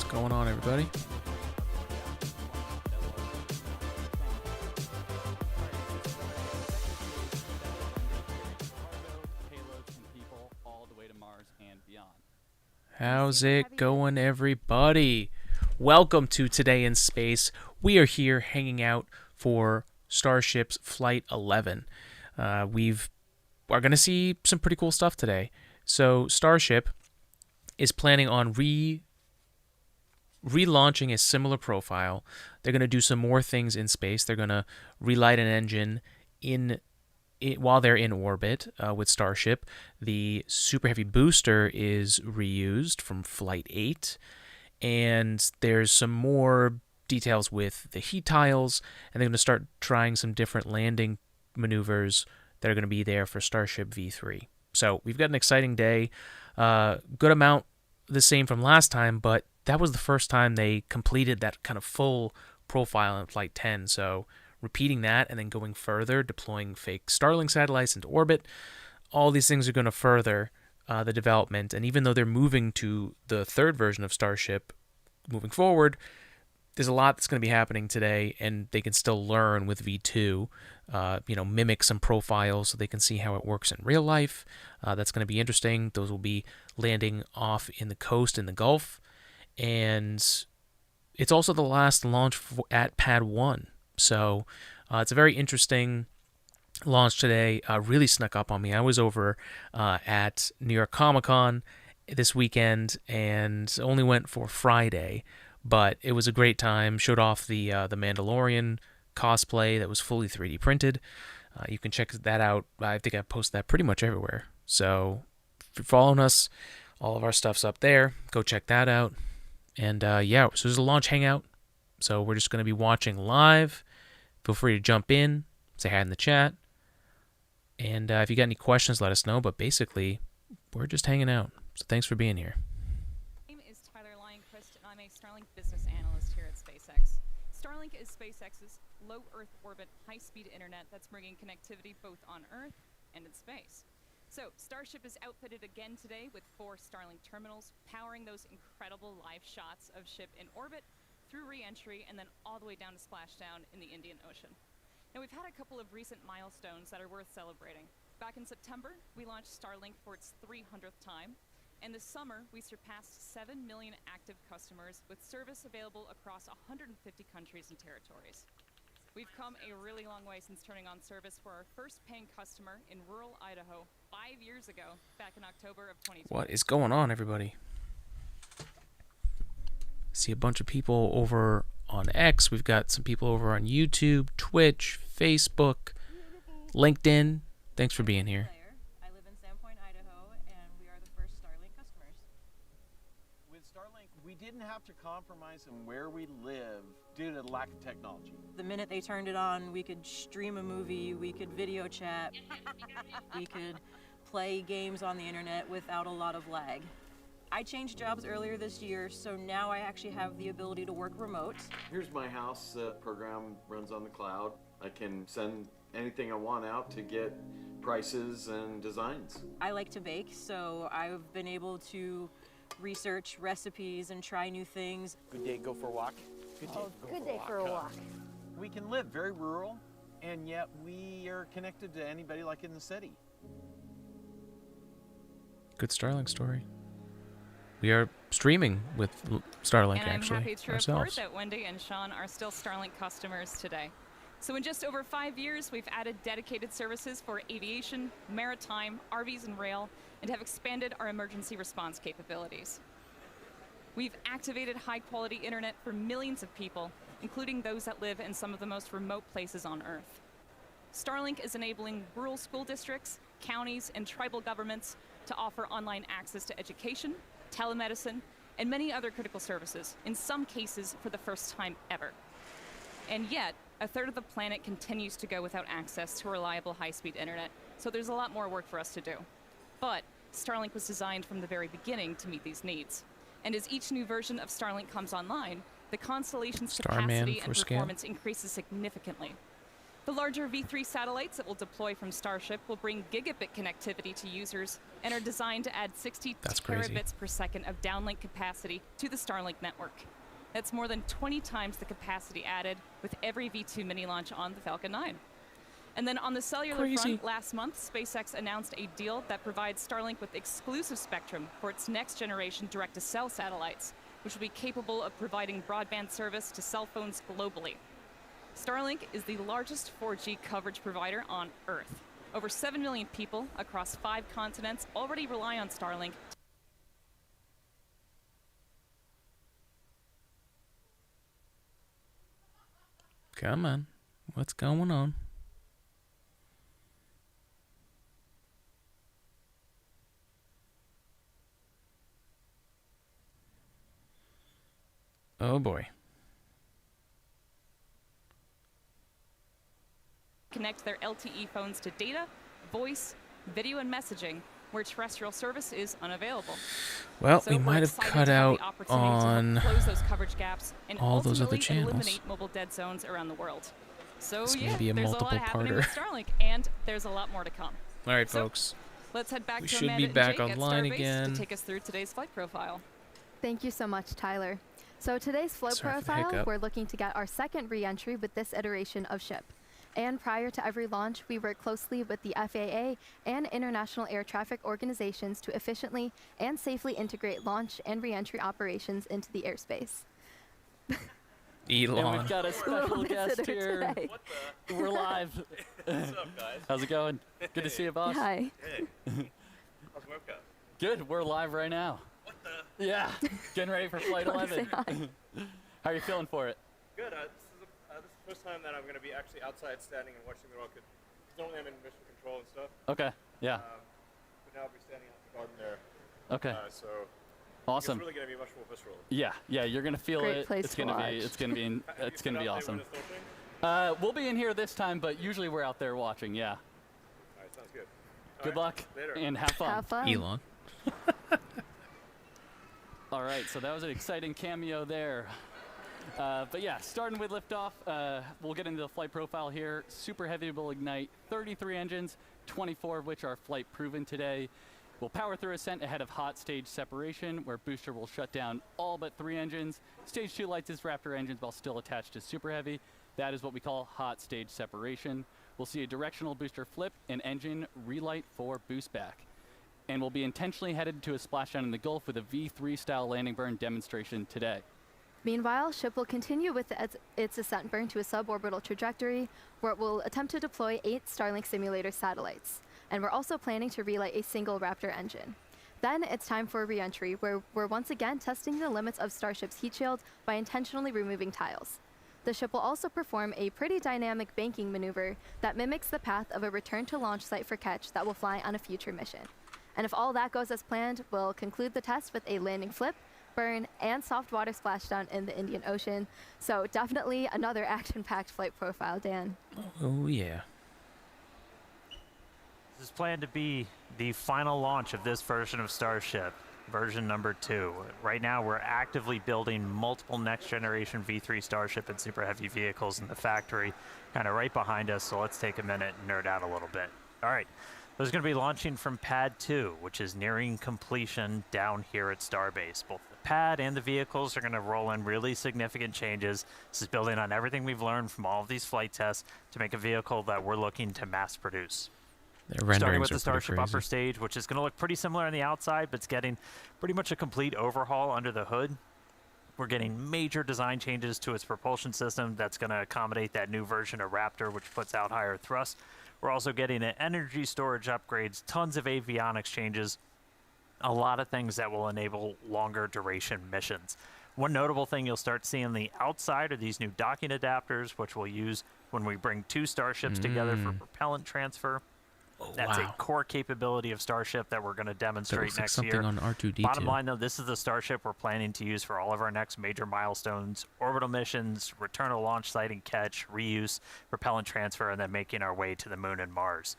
going on, everybody? How's it going, everybody? Welcome to Today in Space. We are here hanging out for Starship Flight 11. We're going to see some pretty cool stuff today. So Starship is planning on relaunching a similar profile. They're going to do some more things in space. They're going to relight an engine while they're in orbit with Starship. The Super Heavy booster is reused from Flight 8. And there's some more details with the heat tiles. And they're going to start trying some different landing maneuvers that are going to be there for Starship V3. So we've got an exciting day. Good amount the same from last time, but that was the first time they completed that kind of full profile in Flight 10. So repeating that and then going further, deploying fake Starlink satellites into orbit, all these things are going to further the development. And even though they're moving to the third version of Starship moving forward, there's a lot that's going to be happening today, and they can still learn with V2, mimic some profiles so they can see how it works in real life. That's going to be interesting. Those will be landing off in the coast in the Gulf. And it's also the last launch at Pad 1. So it's a very interesting launch today. Really snuck up on me. I was over at New York Comic-Con this weekend and only went for Friday, but it was a great time. Showed off the Mandalorian cosplay that was fully 3D printed. You can check that out. I think I post that pretty much everywhere. So if you're following us, all of our stuff's up there. Go check that out. And so there's a launch hangout. So we're just going to be watching live. Feel free to jump in, say hi in the chat. And if you got any questions, let us know. But basically, we're just hanging out. So thanks for being here. My name is Tyler Lyon-Christ, and I'm a Starlink business analyst here at SpaceX. Starlink is SpaceX's low Earth orbit, high-speed internet that's bringing connectivity both on Earth and in space. So Starship is outfitted again today with 4 Starlink terminals, powering those incredible live shots of ship in orbit, through re-entry, and then all the way down to splashdown in the Indian Ocean. Now, we've had a couple of recent milestones that are worth celebrating. Back in September, we launched Starlink for its 300th time, and this summer, we surpassed 7 million active customers with service available across 150 countries and territories. We've come a really long way since turning on service for our first paying customer in rural Idaho 5 years ago, back in October of 2020. What is going on, everybody? See a bunch of people over on X. We've got some people over on YouTube, Twitch, Facebook, LinkedIn. Thanks for being here. I live in Sandpoint, Idaho, and we are the first Starlink customers. With Starlink, we didn't have to compromise on where we live due to the lack of technology. The minute they turned it on, we could stream a movie, we could video chat, we could play games on the internet without a lot of lag. I changed jobs earlier this year, so now I actually have the ability to work remote. Here's my house. Program runs on the cloud. I can send anything I want out to get prices and designs. I like to bake, so I've been able to research recipes and try new things. Good day, go for a walk. Good day for a walk. We can live very rural, and yet we are connected to anybody like in the city. Good Starlink story. We are streaming with Starlink, and I'm actually, happy to ourselves. report that Wendy and Sean are still Starlink customers today. So in just over 5 years, we've added dedicated services for aviation, maritime, RVs, and rail, and have expanded our emergency response capabilities. We've activated high-quality internet for millions of people, including those that live in some of the most remote places on Earth. Starlink is enabling rural school districts, counties, and tribal governments to offer online access to education, telemedicine, and many other critical services, in some cases for the first time ever. And yet, a third of the planet continues to go without access to reliable high-speed internet, so there's a lot more work for us to do. But Starlink was designed from the very beginning to meet these needs. And as each new version of Starlink comes online, the constellation's capacity and performance increases significantly. The larger V3 satellites that will deploy from Starship will bring gigabit connectivity to users and are designed to add 60 That's crazy. terabits per second of downlink capacity to the Starlink network. That's more than 20 times the capacity added with every V2 mini launch on the Falcon 9. And then on the cellular front, last month, SpaceX announced a deal that provides Starlink with exclusive spectrum for its next generation direct-to-cell satellites, which will be capable of providing broadband service to cell phones globally. Starlink is the largest 4G coverage provider on Earth. Over 7 million people across 5 continents already rely on Starlink. Come on. What's going on? Oh boy. Connect their LTE phones to data, voice, video, and messaging, where terrestrial service is unavailable. Well, So we we're might have excited cut to have out the opportunity to on help close those coverage gaps and all those other ultimately channels. eliminate mobile dead zones around the world. So It's gonna yeah, be a there's a lot happening with multiple-parter. Starlink, and there's a lot more to come. All right, So, folks. Let's head back We to should Amanda be and back Jake at online Starbase again. to take us through today's flight profile. Thank you so much, Tyler. So today's flow Sorry for the profile, hiccup. we're looking to get our second re-entry with this iteration of ship. And prior to every launch, we work closely with the FAA and international air traffic organizations to efficiently and safely integrate launch and re-entry operations into the airspace. And Elon. we've got a special guest here. Today. We're live. What's up, guys? How's it going? Good to see you, boss. Hi. Hey. How's workout? Good. We're live right now. What the? Yeah. Getting ready for Flight Wanna say 11. hi? How are you feeling for it? Good. This is the first time that I'm going to be actually outside standing and watching the rocket. Normally I'm in mission control and stuff. Okay. Yeah. But now I'll be standing out in the garden there. Okay. So Awesome. it's really going to be much more visceral. Yeah. Yeah. You're gonna feel Great it. place It's to gonna watch. be. It's gonna be. It's gonna be awesome. All We'll be in here this time, but usually we're out there watching. Yeah. right, sounds good. Good luck Later. and have fun. Have fun. Elon. All right, so that was an exciting cameo there. But yeah, starting with liftoff, we'll get into the flight profile here. Super Heavy will ignite 33 engines, 24 of which are flight proven today. We'll power through ascent ahead of hot stage separation, where booster will shut down all but 3 engines. Stage 2 lights his Raptor engines while still attached to Super Heavy. That is what we call hot stage separation. We'll see a directional booster flip and engine relight for boost back. And we'll be intentionally headed to a splashdown in the Gulf with a V3 style landing burn demonstration today. Meanwhile, ship will continue with its ascent burn to a suborbital trajectory, where it will attempt to deploy 8 Starlink simulator satellites. And we're also planning to relight a single Raptor engine. Then it's time for a re-entry, where we're once again testing the limits of Starship's heat shield by intentionally removing tiles. The ship will also perform a pretty dynamic banking maneuver that mimics the path of a return to launch site for Ketch that will fly on a future mission. And if all that goes as planned, we'll conclude the test with a landing flip, burn, and soft water splashdown in the Indian Ocean. So definitely another action-packed flight profile, Dan. Oh, yeah. This is planned to be the final launch of this version of Starship, version number 2. Right now, we're actively building multiple next-generation V3 Starship and Super Heavy vehicles in the factory, kind of right behind us, so let's take a minute and nerd out a little bit. All right, this is going to be launching from Pad 2, which is nearing completion down here at Starbase. Both the pad and the vehicles are going to roll in really significant changes. This is building on everything we've learned from all of these flight tests to make a vehicle that we're looking to mass produce. Their Starting renderings with the are Starship pretty upper crazy. stage, which is going to look pretty similar on the outside, but it's getting pretty much a complete overhaul under the hood. We're getting major design changes to its propulsion system that's going to accommodate that new version of Raptor, which puts out higher thrust. We're also getting an energy storage upgrades, tons of avionics changes, a lot of things that will enable longer duration missions. One notable thing you'll start seeing on the outside are these new docking adapters, which we'll use when we bring 2 starships together for propellant transfer. That's a core capability of Starship that we're going to That demonstrate looks like next something year. on R2-D2. Bottom line, though, this is the Starship we're planning to use for all of our next major milestones: orbital missions, return to launch site and catch, reuse, propellant transfer, and then making our way to the moon and Mars.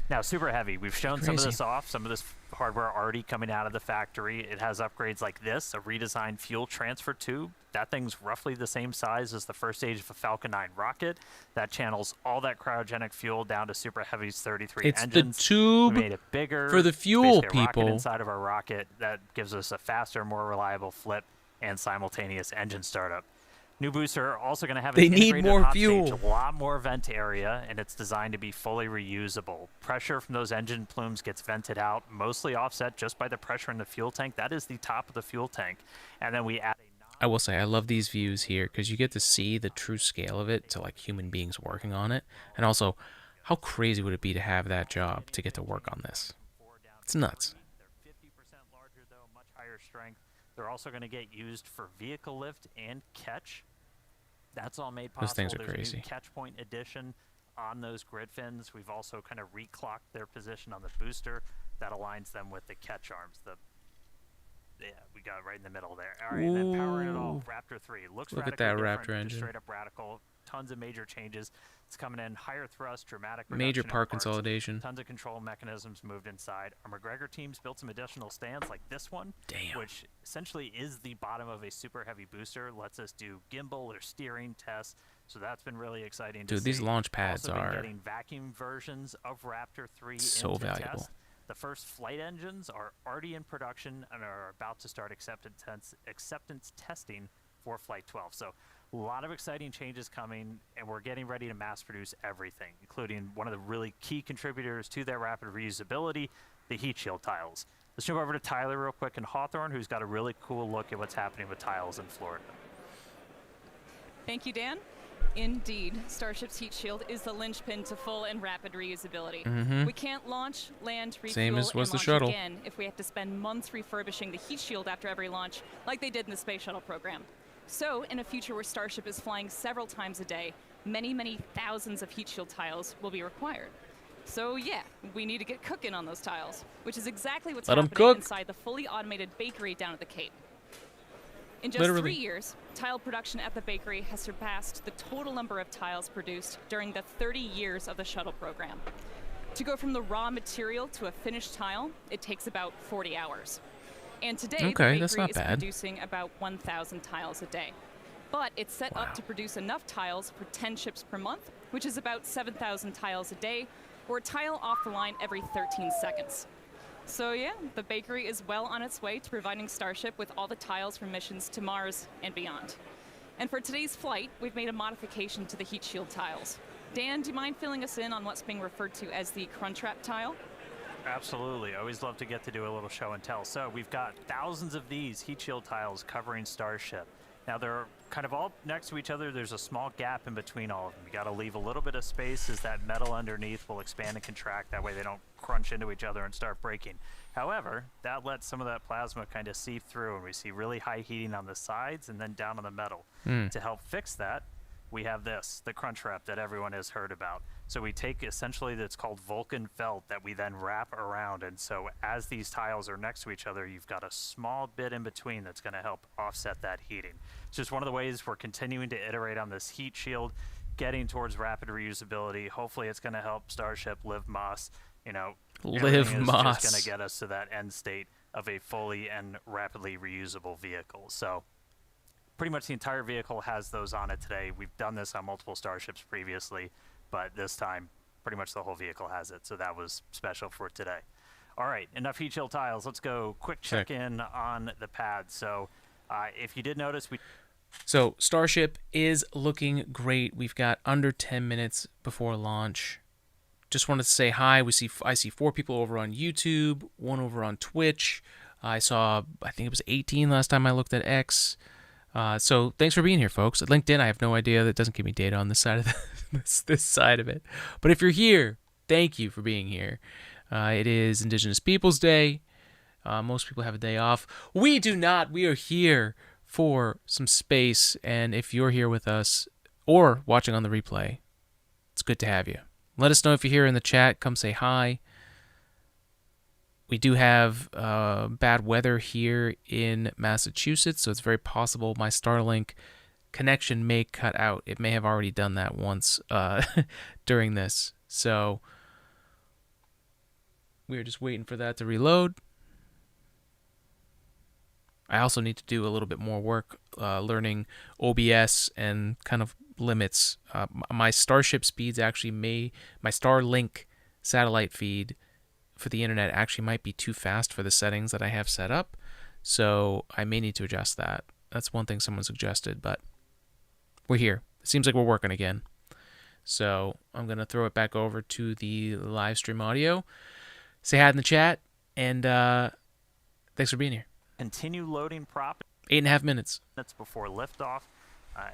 Now, Super Heavy, we've shown some of Crazy. this off, some of this hardware already coming out of the factory. It has upgrades like this, a redesigned fuel transfer tube. That thing's roughly the same size as the first stage of a Falcon 9 rocket. That channels all that cryogenic fuel down to Super Heavy's 33 It's engines. the tube We made it bigger for the fuel, basically a rocket people. inside of our rocket that gives us a faster, more reliable flip and simultaneous engine startup. New booster also going to have an They need integrated more hot fuel. stage, a lot more vent area, and it's designed to be fully reusable. Pressure from those engine plumes gets vented out, mostly offset just by the pressure in the fuel tank. That is the top of the fuel tank. And then we add a I will say I love these views here because you get to see the true scale of it to like human beings working on it, and also how crazy would it be to have that job to get to work on this? It's nuts. They're 50% larger though, much higher strength. They're also going to get used for vehicle lift and catch. That's all made possible. Those things are There's a crazy. new catch point addition on those grid fins. We've also kind of reclocked their position on the booster that aligns them with the catch arms. Yeah, we got it right in the middle there. All right, and then powering it all, Raptor 3. Looks Look at radically that different, Raptor just engine. straight up radical. Tons of major changes. It's coming in higher thrust, dramatic Major reduction in part parts, consolidation. Tons of control mechanisms moved inside. Our McGregor teams built some additional stands like this one, Damn. which essentially is the bottom of a super heavy booster. Lets us do gimbal or steering tests. So that's been really exciting to Dude, these see. launch pads Also been are getting vacuum versions of Raptor 3 so into valuable. test. The first flight engines are already in production and are about to start acceptance testing for Flight 12. So a lot of exciting changes coming, and we're getting ready to mass produce everything, including one of the really key contributors to that rapid reusability, the heat shield tiles. Let's jump over to Tyler real quick in Hawthorne, who's got a really cool look at what's happening with tiles in Florida. Thank you, Dan. Indeed, Starship's heat shield is the linchpin to full and rapid reusability. We can't launch, land, refuel, Same as and was the launch shuttle. again if we have to spend months refurbishing the heat shield after every launch, like they did in the space shuttle program. So, in a future where Starship is flying several times a day, many, many thousands of heat shield tiles will be required. So yeah, we need to get cooking on those tiles, which is exactly what's Let 'em happening cook. inside the fully automated bakery down at the Cape. In just Literally. 3 years, tile production at the bakery has surpassed the total number of tiles produced during the 30 years of the shuttle program. To go from the raw material to a finished tile, it takes about 40 hours. And today, the Okay, bakery that's not is bad. producing about 1,000 tiles a day. But it's set Wow. up to produce enough tiles for 10 ships per month, which is about 7,000 tiles a day, or a tile off the line every 13 seconds. So yeah, the bakery is well on its way to providing Starship with all the tiles for missions to Mars and beyond. And for today's flight, we've made a modification to the heat shield tiles. Dan, do you mind filling us in on what's being referred to as the Crunchwrap tile? Absolutely. Always love to get to do a little show and tell. So we've got thousands of these heat shield tiles covering Starship. Now they're kind of all next to each other. There's a small gap in between all of them. You got to leave a little bit of space as that metal underneath will expand and contract. That way they don't crunch into each other and start breaking. However, that lets some of that plasma kind of seep through, and we see really high heating on the sides and then down on the metal. To help fix that, we have this, the crunch wrap that everyone has heard about. So we take essentially that's called Vulcan felt that we then wrap around. And so as these tiles are next to each other, you've got a small bit in between that's going to help offset that heating. It's just one of the ways we're continuing to iterate on this heat shield, getting towards rapid reusability. Hopefully it's going to help Starship live Moss. You know, Live everything is Moss. just going to get us to that end state of a fully and rapidly reusable vehicle. So pretty much the entire vehicle has those on it today. We've done this on multiple Starships previously, but this time pretty much the whole vehicle has it. So that was special for today. All right, enough heat shield tiles. Let's go quick check in on the pad. So if you did notice, So Starship is looking great. We've got under 10 minutes before launch. Just wanted to say hi. I see 4 people over on YouTube, 1 over on Twitch. I think it was 18 last time I looked at X. So thanks for being here, folks. At LinkedIn, I have no idea. That doesn't give me data on this side of this side of it. But if you're here, thank you for being here. It is Indigenous Peoples Day. Most people have a day off. We do not. We are here for some space. And if you're here with us or watching on the replay, it's good to have you. Let us know if you're here in the chat. Come say hi. We do have bad weather here in Massachusetts, so it's very possible my Starlink connection may cut out. It may have already done that once during this. So We're just waiting for that to reload. I also need to do a little bit more work learning OBS and kind of limits. My Starship speeds actually my Starlink satellite feed for the internet actually might be too fast for the settings that I have set up. So I may need to adjust that. That's one thing someone suggested, but we're here. It seems like we're working again. So I'm going to throw it back over to the live stream audio. Say hi in the chat, and thanks for being here. Continue loading prop 8.5 minutes. That's before liftoff,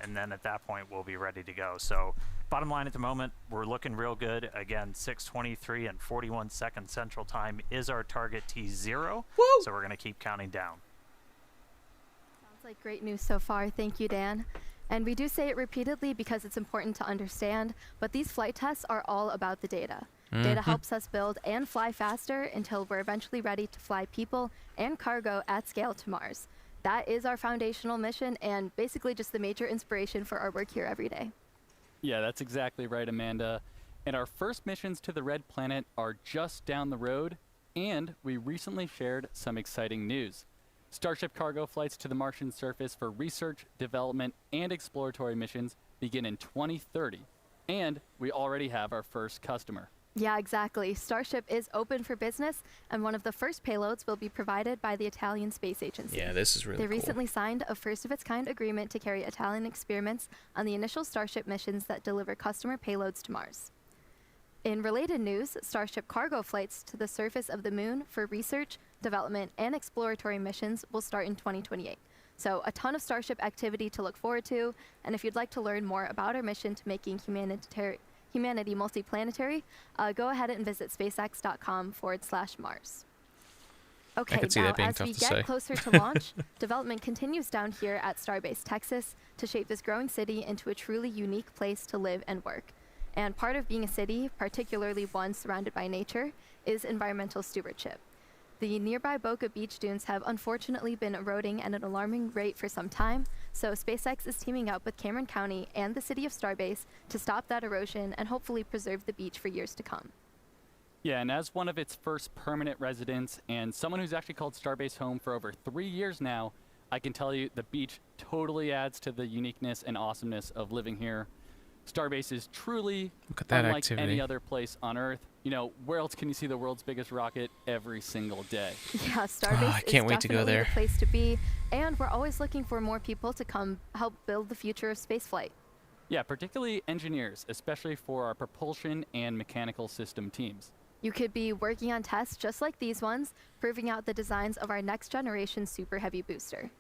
and then at that point we'll be ready to go. So bottom line at the moment, we're looking real good. Again, 6:23 and 41 seconds Central Time is our target T0. Woo! So we're going to keep counting down. Sounds like great news so far. Thank you, Dan. And we do say it repeatedly because it's important to understand, but these flight tests are all about the data. Data helps us build and fly faster until we're eventually ready to fly people and cargo at scale to Mars. That is our foundational mission and basically just the major inspiration for our work here every day. Yeah, that's exactly right, Amanda. And our first missions to the Red Planet are just down the road, and we recently shared some exciting news. Starship cargo flights to the Martian surface for research, development, and exploratory missions begin in 2030, and we already have our first customer. Yeah, exactly. Starship is open for business, and one of the first payloads will be provided by the Italian Space Agency. Yeah, this is really They cool. recently signed a first-of-its-kind agreement to carry Italian experiments on the initial Starship missions that deliver customer payloads to Mars. In related news, Starship cargo flights to the surface of the Moon for research, development, and exploratory missions will start in 2028. So a ton of Starship activity to look forward to, and if you'd like to learn more about our mission to making humanity multiplanetary, go ahead and visit spacex.com/Mars. Okay, I could see now that being as tough we to get say. closer to launch, development continues down here at Starbase, Texas, to shape this growing city into a truly unique place to live and work. And part of being a city, particularly one surrounded by nature, is environmental stewardship. The nearby Boca Beach dunes have unfortunately been eroding at an alarming rate for some time, so SpaceX is teaming up with Cameron County and the city of Starbase to stop that erosion and hopefully preserve the beach for years to come. Yeah, and as one of its first permanent residents and someone who's actually called Starbase home for over 3 years now, I can tell you the beach totally adds to the uniqueness and awesomeness of living here. Starbase is truly Look at that unlike activity. any other place on Earth. You know, where else can you see the world's biggest rocket every single day? Yeah, Starbase I can't is wait to go definitely there. the place to be, and we're always looking for more people to come help build the future of spaceflight. Yeah, particularly engineers, especially for our propulsion and mechanical system teams. You could be working on tests just like these ones, proving out the designs of our next generation Super Heavy booster.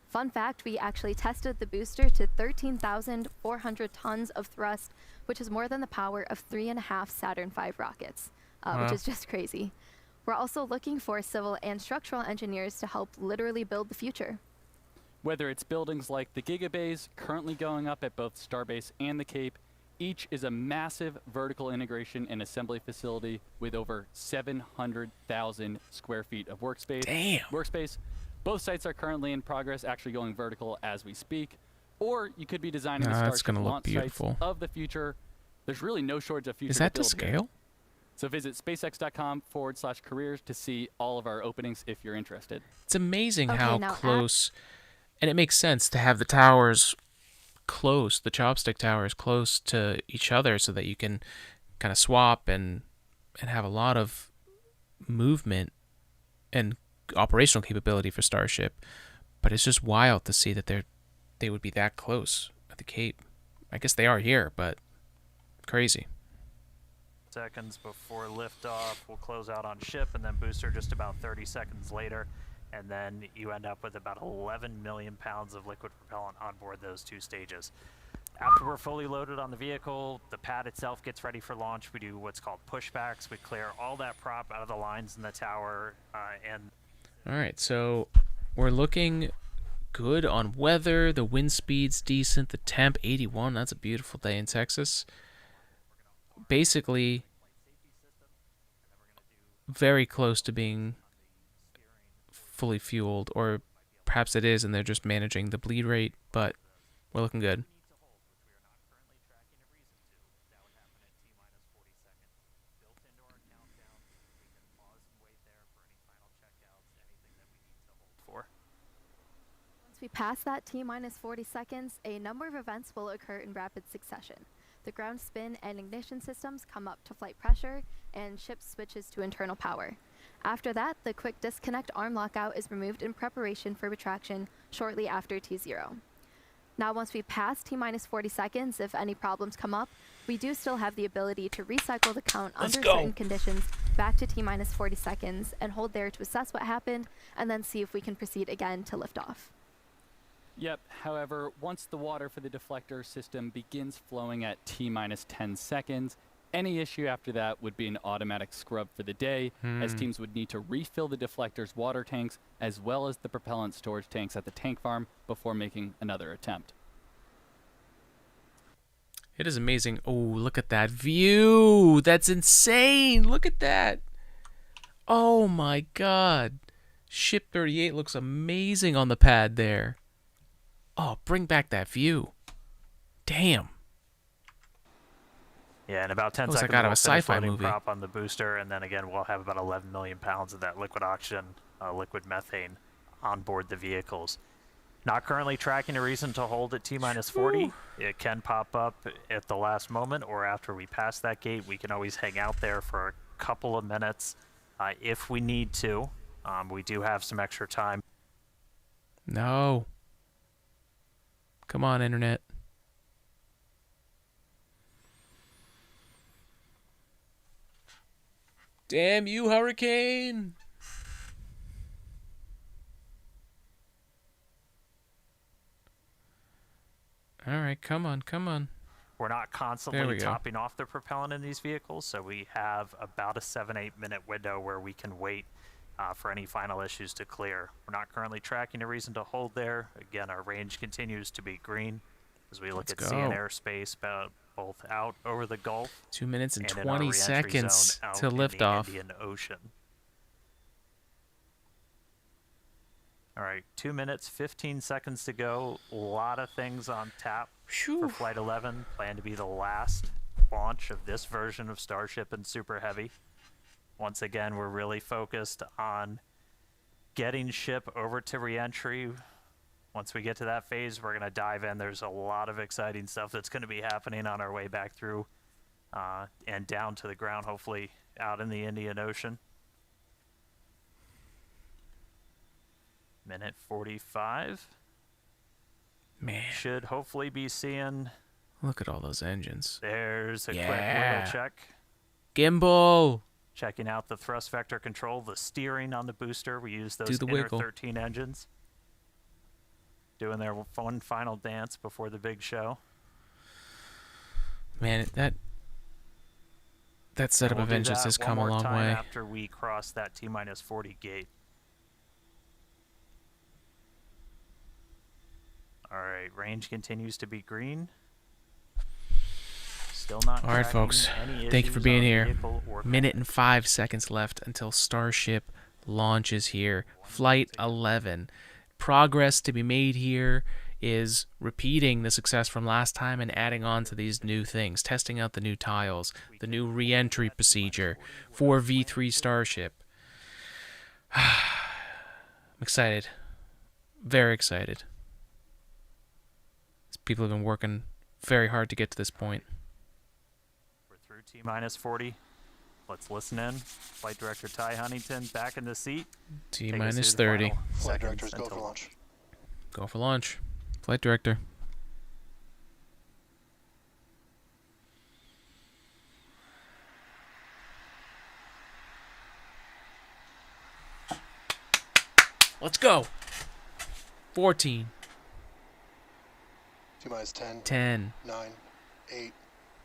Fun fact, we actually tested the booster to 13,400 tons of thrust, which is more than the power of 3.5 Saturn V rockets, which is just crazy. We're also looking for civil and structural engineers to help literally build the future. Whether it's buildings like the Gigabays currently going up at both Starbase and the Cape, each is a massive vertical integration and assembly facility with over 700,000 square feet of workspace. Both sites are currently in progress, actually going vertical as we speak. Or you could be designing the That's Starship gonna look launch beautiful. sites of the future. There's really no shortage of future Is that to build here. scale? So visit spacex.com/careers to see all of our openings if you're interested. It's amazing Okay, how now close, and it makes sense to have the towers close, the chopstick towers close to each other so that you can kind of swap and have a lot of movement and operational capability for Starship. But it's just wild to see that they would be that close at the Cape. I guess they are here, but crazy. Seconds before liftoff, we'll close out on ship, and then booster just about 30 seconds later. And then you end up with about 11 million pounds of liquid propellant on board those two stages. After we're fully loaded on the vehicle, the pad itself gets ready for launch. We do what's called pushbacks. We clear all that prop out of the lines in the tower, and All right, so we're looking good on weather. The wind speed's decent. The temp, 81. That's a beautiful day in Texas. Basically, very close to being fully fueled, or perhaps it is, and they're just managing the bleed rate, but we're looking good. we pass that T-minus 40 seconds, a number of events will occur in rapid succession. The ground spin and ignition systems come up to flight pressure, and ship switches to internal power. After that, the quick disconnect arm lockout is removed in preparation for retraction shortly after T0. Now, once we pass T-minus 40 seconds, if any problems come up, we do still have the ability to recycle the count under certain conditions back to T-minus 40 seconds and hold there to assess what happened and then see if we can proceed again to liftoff. Yep, however, once the water for the deflector system begins flowing at T-minus 10 seconds, any issue after that would be an automatic scrub for the day, as teams would need to refill the deflector's water tanks as well as the propellant storage tanks at the tank farm before making another attempt. It is amazing. Oh, look at that view. That's insane. Look at that. Oh my God. Ship 38 looks amazing on the pad there. Oh, bring back that view. Damn. Yeah, in about 10 Looks seconds, like out of we'll a finish sci-fi loading movie. prop on the booster, and then again, we'll have about 11 million pounds of that liquid oxygen, liquid methane on board the vehicles. Not currently tracking a reason to hold at T-minus 40. It can pop up at the last moment or after we pass that gate. We can always hang out there for a couple of minutes if we need to. We do have some extra time. No. Come on, Internet. Damn you, Hurricane! All right, come on, come on. We're not There we constantly go. topping off the propellant in these vehicles, so we have about a 7-8 minute window where we can wait for any final issues to clear. We're not currently tracking a reason to hold there. Again, our range continues to be green as we look Let's at sea and go. airspace both out over the Gulf 2 minutes and and in our 20 re-entry seconds zone out to in lift the off. Indian Ocean. All right, 2 minutes, 15 seconds to go. A lot of things on tap for Flight 11. Planned to be the last launch of this version of Starship and Super Heavy. Once again, we're really focused on getting ship over to reentry. Once we get to that phase, we're going to dive in. There's a lot of exciting stuff that's going to be happening on our way back through and down to the ground, hopefully out in the Indian Ocean. Minute 45. Man, Should hopefully be seeing. look at all those engines. There's a quick Yeah. wiggle check. Gimbal! Checking out the thrust vector control, the steering on the booster. We use Do those the inner wiggle. 13 engines. Doing their one final dance before the big show. Man, that setup And of we'll do engines that has one come a more long time way. after we cross that T-minus 40 gate. All right, range continues to be green. Still not All right, tracking folks. any Thank you for issues being on here. vehicle or Minute and 5 seconds left until Starship launches here. Flight 11. Progress to be made here is repeating the success from last time and adding on to these new things, testing out the new tiles, the new re-entry procedure for V3 Starship. I'm excited. Very excited. These people have been working very hard to get to this point. We're through T-minus 40. Let's listen in. Flight Director Ty Huntington back in the seat. T Take us minus through the 30. final Flight seconds directors go until for launch. Go for launch. Flight director. Let's go. 14, T-minus 10, 10, 9, 8,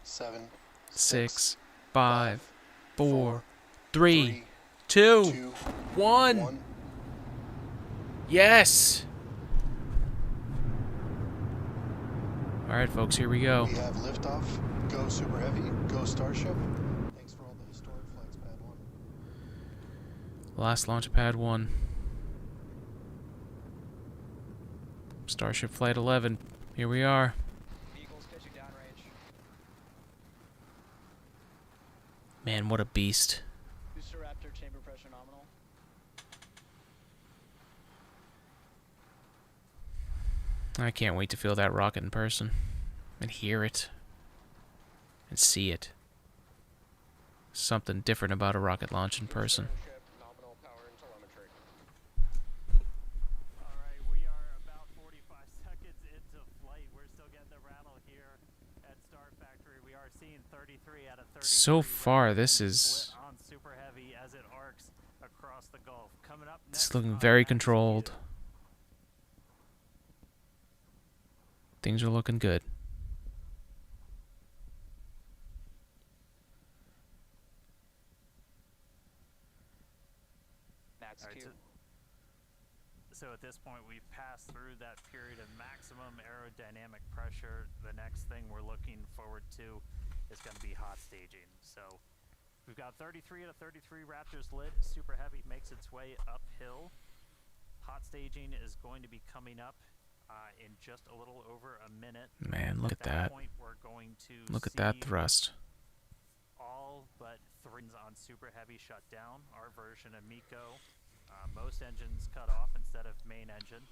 7, 6, 5, 4, 3, 3, 2, 2, 1. 1. Yes. All right, folks, here we go. We have liftoff. Go Super Heavy. Go Starship. Thanks for all the historic flights, Pad 1. Last launch of Pad 1. Starship Flight 11. Here we are. Vehicles catching downrange. Man, what a beast. Booster Raptor chamber pressure nominal. I can't wait to feel that rocket in person and hear it and see it. Something different about a rocket launch in person. Alright, we are about 45 seconds into flight. We're still getting the rattle here at Star Factory. We are seeing 33 out of 33. So far, this is... on Super Heavy as it arcs across the Gulf. Coming up next, It's looking very controlled. Things are looking good. Right, so at this point, we've passed through that period of maximum aerodynamic pressure. The next thing we're looking forward to is going to be hot staging. So we've got 33 out of 33 Raptors lit. Super Heavy makes its way uphill. Hot staging is going to be coming up in just a little over a minute. Man, look at that. Point, we're going to look at that thrust. All but 3 on Super Heavy shut down. Our version of Miko. Most engines cut off instead of main engine.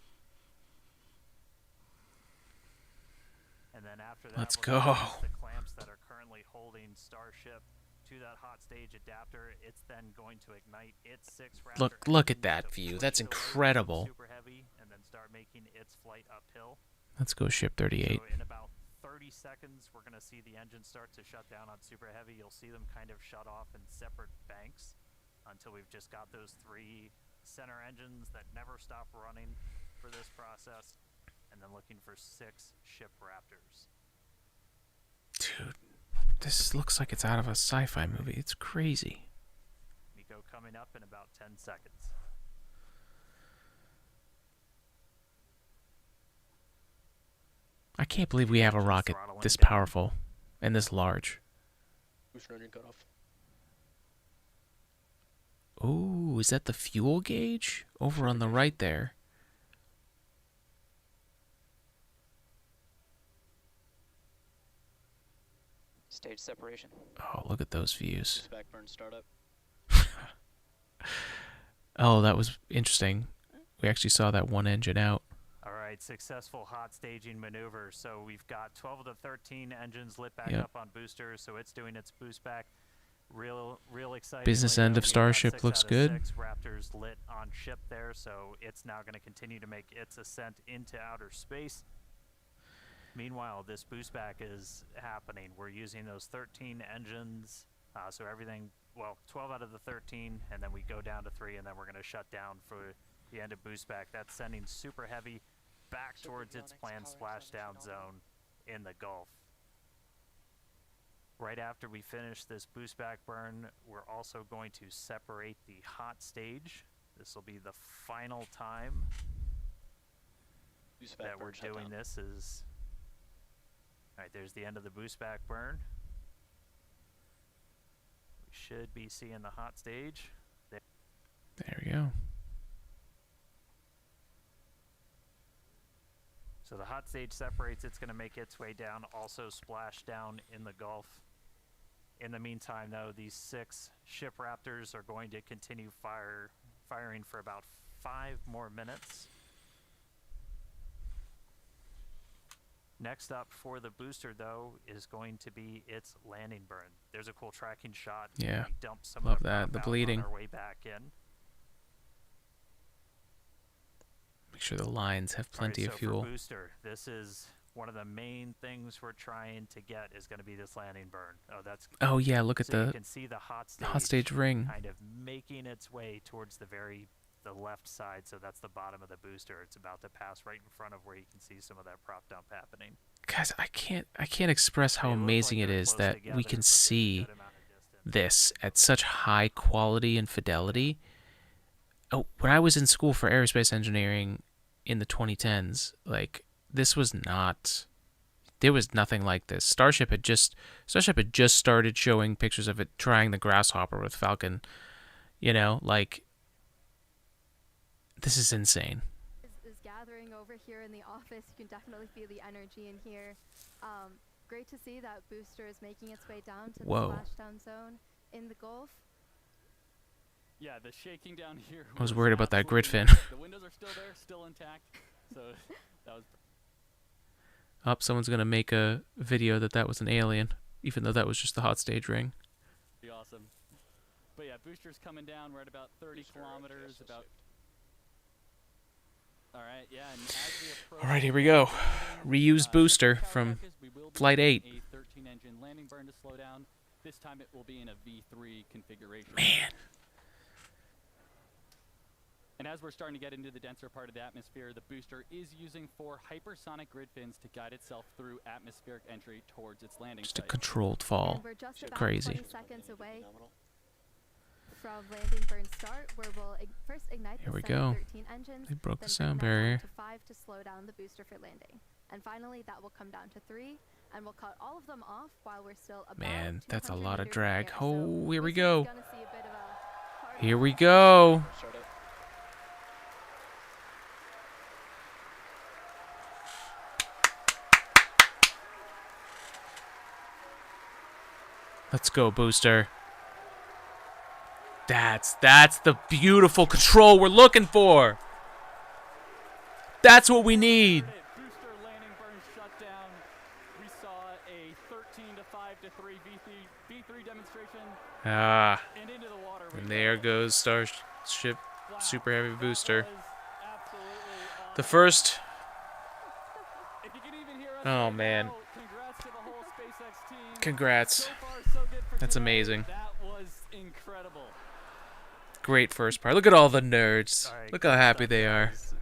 And then after that, let's we're go. The clamps that are currently holding Starship to that hot stage adapter. It's then going to ignite its 6 Raptor. Look at that view. That's incredible. Super Heavy, and then start making its flight uphill. Let's go ship 38. So in about 30 seconds, we're going to see the engine start to shut down on Super Heavy. You'll see them kind of shut off in separate banks until we've just got those 3 center engines that never stop running for this process, and then looking for 6 ship Raptors. Dude, this looks like it's out of a sci-fi movie. It's crazy. Miko coming up in about 10 seconds. I can't believe we have a rocket this powerful and this large. Booster engine cut off. Oh, is that the fuel gauge? Over on the right there. Stage separation. Oh, look at those views. Backburn startup. Oh, that was interesting. We actually saw that one engine out. All right, successful hot staging maneuver. So we've got 12 of the 13 engines lit back Yep. up on boosters, so it's doing its boost back. Real exciting. Business end of Starship looks good. 6 Raptors lit on ship there, so it's now going to continue to make its ascent into outer space. Meanwhile, this boost back is happening. We're using those 13 engines, so everything, well, 12 out of the 13, and then we go down to 3, and then we're going to shut down for the end of boost back. That's sending Super Heavy back towards its planned splashdown zone in the Gulf. Right after we finish this boost back burn, we're also going to separate the hot stage. This will be the final time that we're doing this. Is all right, there's the end of the boost back burn. We should be seeing the hot stage. There we go. So the hot stage separates. It's going to make its way down, also splash down in the Gulf. In the meantime, though, these 6 ship Raptors are going to continue firing for about 5 more minutes. Next up for the booster, though, is going to be its landing burn. There's a cool tracking shot. Yeah, We dump some love of that. The bleeding. on our way back in. Make sure the lines have plenty of fuel. For booster, this is one of the main things we're trying to get is going to be this landing burn. Oh yeah, look at so you the can see the hot stage ring. Kind of making its way towards the left side. So that's the bottom of the booster. It's about to pass right in front of where you can see some of that prop dump happening. Guys, I can't express how amazing it is that we can see this at such high quality and fidelity. Oh, when I was in school for aerospace engineering in the 2010s, like this was not, there was nothing like this. Starship had just started showing pictures of it trying the Grasshopper with Falcon. You know, like this is insane. Is gathering over here in the office. You can definitely feel the energy in here. Great to see that booster is making its way down to the splashdown zone in the Gulf. Yeah, the shaking down here. I was worried about that grid fin. The windows are still there, still intact. So that was. Oh, someone's going to make a video that was an alien, even though that was just the hot stage ring. Be awesome. But yeah, boosters coming down. We're at about 30 kilometers. About. All right, yeah. And as we approach, All right, here we go. Reused booster from Flight 8. A 13-engine landing burn to slow down. This time it will be in a V3 configuration. Man. And as we're starting to get into the denser part of the atmosphere, the booster is using 4 hypersonic grid fins to guide itself through atmospheric entry towards its landing Just a site. controlled fall. And we're just about Crazy. 20 seconds away from landing burn start, where we'll first ignite Here the we go. 13 engines, They broke the then sound bring that down barrier. to 5 to slow down the booster for landing. And finally, that will come down to 3, and we'll cut all of them off while we're still about Man, that's a 200 lot of meters in the drag. air. Oh, here we this is go. gonna see a bit of a hard Here we ride. go. Start up. Let's go, booster. That's the beautiful control we're looking for. That's what we need. Booster landing burn shut down. We saw a 13 to 5 to 3 V3 demonstration. Ah, And into the water. and there goes Starship Super Heavy Booster. The first. If you can even hear us Oh right man. now, congrats to the whole SpaceX team. Congrats. So far, so good for That's today. amazing. That was incredible. Great first part. Look at all the nerds. All right, Look how good happy stuff, they are. guys.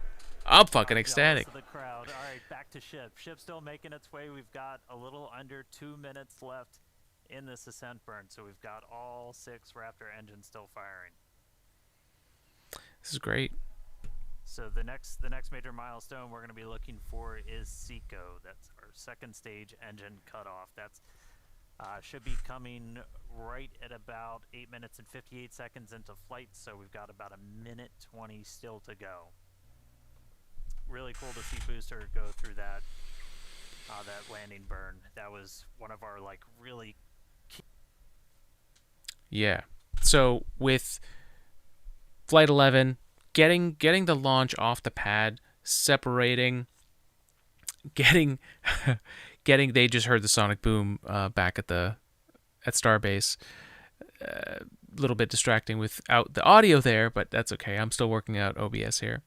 I'm fucking Jealous ecstatic. of the crowd. All right, back to ship. Ship's still making its way. We've got a little under 2 minutes left in this ascent burn, so we've got all 6 Raptor engines still firing. This is great. So the next major milestone we're going to be looking for is SECO. That's our second stage engine cutoff. That's should be coming right at about 8 minutes and 58 seconds into flight. So we've got about 1:20 still to go. Really cool to see Booster go through that landing burn. That was one of our really key. Yeah. So with Flight 11, getting the launch off the pad, separating, getting they just heard the sonic boom back at Starbase. A little bit distracting without the audio there, but that's okay. I'm still working out OBS here.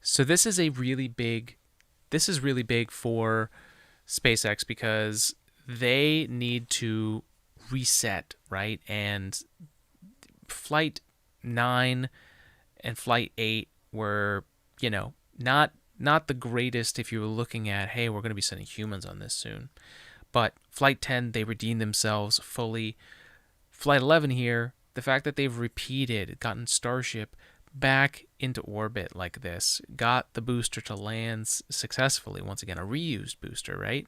So this is really big for SpaceX because they need to reset, right? And Flight 9 and Flight 8 were, not the greatest if you were looking at, hey, we're going to be sending humans on this soon. But Flight 10, they redeemed themselves fully. Flight 11 here, the fact that they've gotten Starship back into orbit like this, got the booster to land successfully, once again, a reused booster, right?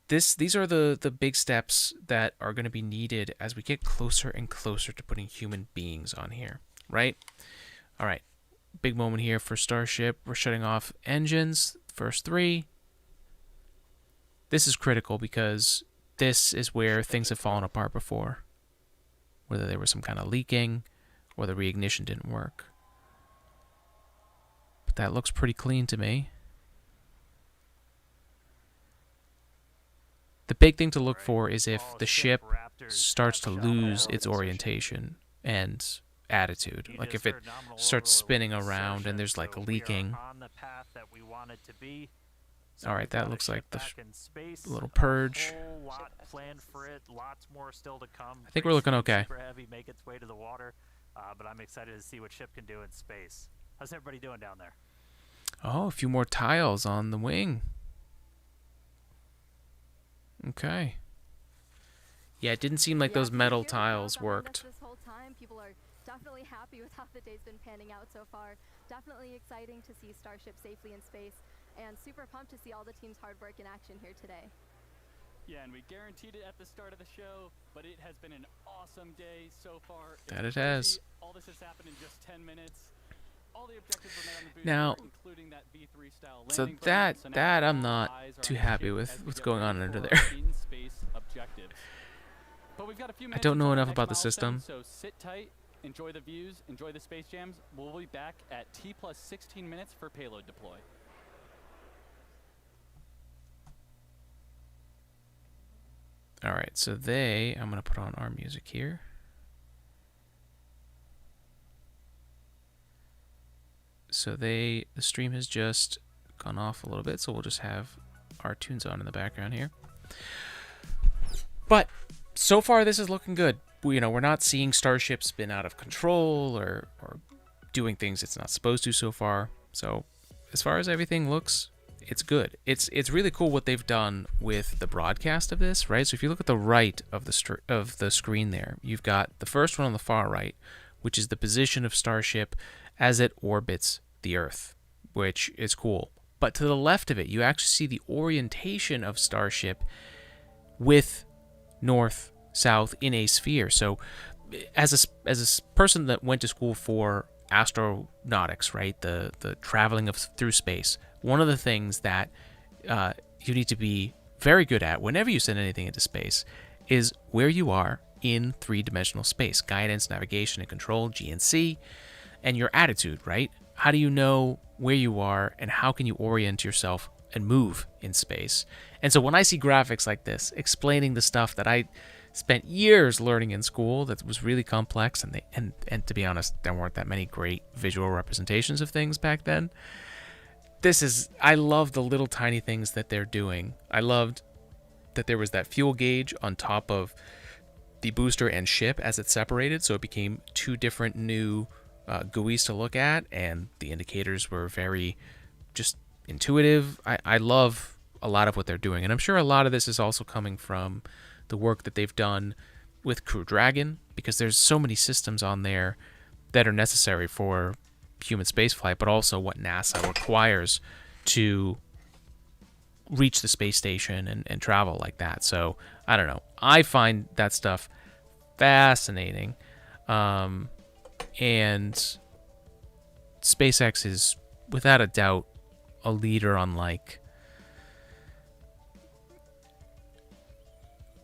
These are the big steps that are going to be needed as we get closer and closer to putting human beings on here, right? All right. Big moment here for Starship. We're shutting off engines, first 3. This is critical because this is where things have fallen apart before. Whether there was some kind of leaking or the reignition didn't work. But that looks pretty clean to me. The big thing to look for is if the ship starts to lose its orientation and attitude. Like if it starts spinning around and there's leaking. All right, that looks like the little purge. I think we're looking okay. Super Heavy make its way to the water, but I'm excited to see what ship can do in space. How's everybody doing down there? Oh, a few more tiles on the wing. Okay. Yeah, it didn't seem like those metal tiles worked. This whole time, people are definitely happy with how the day's been panning out so far. Definitely exciting to see Starship safely in space, and super pumped to see all the team's hard work in action here today. Yeah, and we guaranteed it at the start of the show, but it has been an awesome day so far. That it has. All this has happened in just 10 minutes. All the objectives were met on the booster, Now, including that V3 style so landing burn. So now that I'm all not eyes are too on the happy ship with as we what's get going ready on under for there. our in-space objectives. But we've got a few I minutes don't know until our enough next about the milestone, system. So sit tight, enjoy the views, enjoy the space jams. We'll be back at T plus 16 minutes for payload deploy. All right, so I'm going to put on our music here. So the stream has just gone off a little bit, so we'll just have our tunes on in the background here. But so far, this is looking good. We're not seeing Starship spin out of control or doing things it's not supposed to so far. So as far as everything looks, it's good. It's really cool what they've done with the broadcast of this, right? So if you look at the right of the screen there, you've got the first one on the far right, which is the position of Starship as it orbits the Earth, which is cool. But to the left of it, you actually see the orientation of Starship with north, south in a sphere. So as a person that went to school for astronautics, right, the traveling through space, one of the things that you need to be very good at whenever you send anything into space is where you are in three-dimensional space. Guidance, navigation, and control, GNC, and your attitude, right? How do you know where you are and how can you orient yourself and move in space? And so when I see graphics like this explaining the stuff that I spent years learning in school that was really complex, and to be honest, there weren't that many great visual representations of things back then. I love the little tiny things that they're doing. I loved that there was that fuel gauge on top of the booster and ship as it separated, so it became two different new GUIs to look at, and the indicators were very just intuitive. I love a lot of what they're doing, and I'm sure a lot of this is also coming from the work that they've done with Crew Dragon, because there's so many systems on there that are necessary for human spaceflight, but also what NASA requires to reach the space station and travel like that. So I don't know. I find that stuff fascinating. And SpaceX is without a doubt a leader on like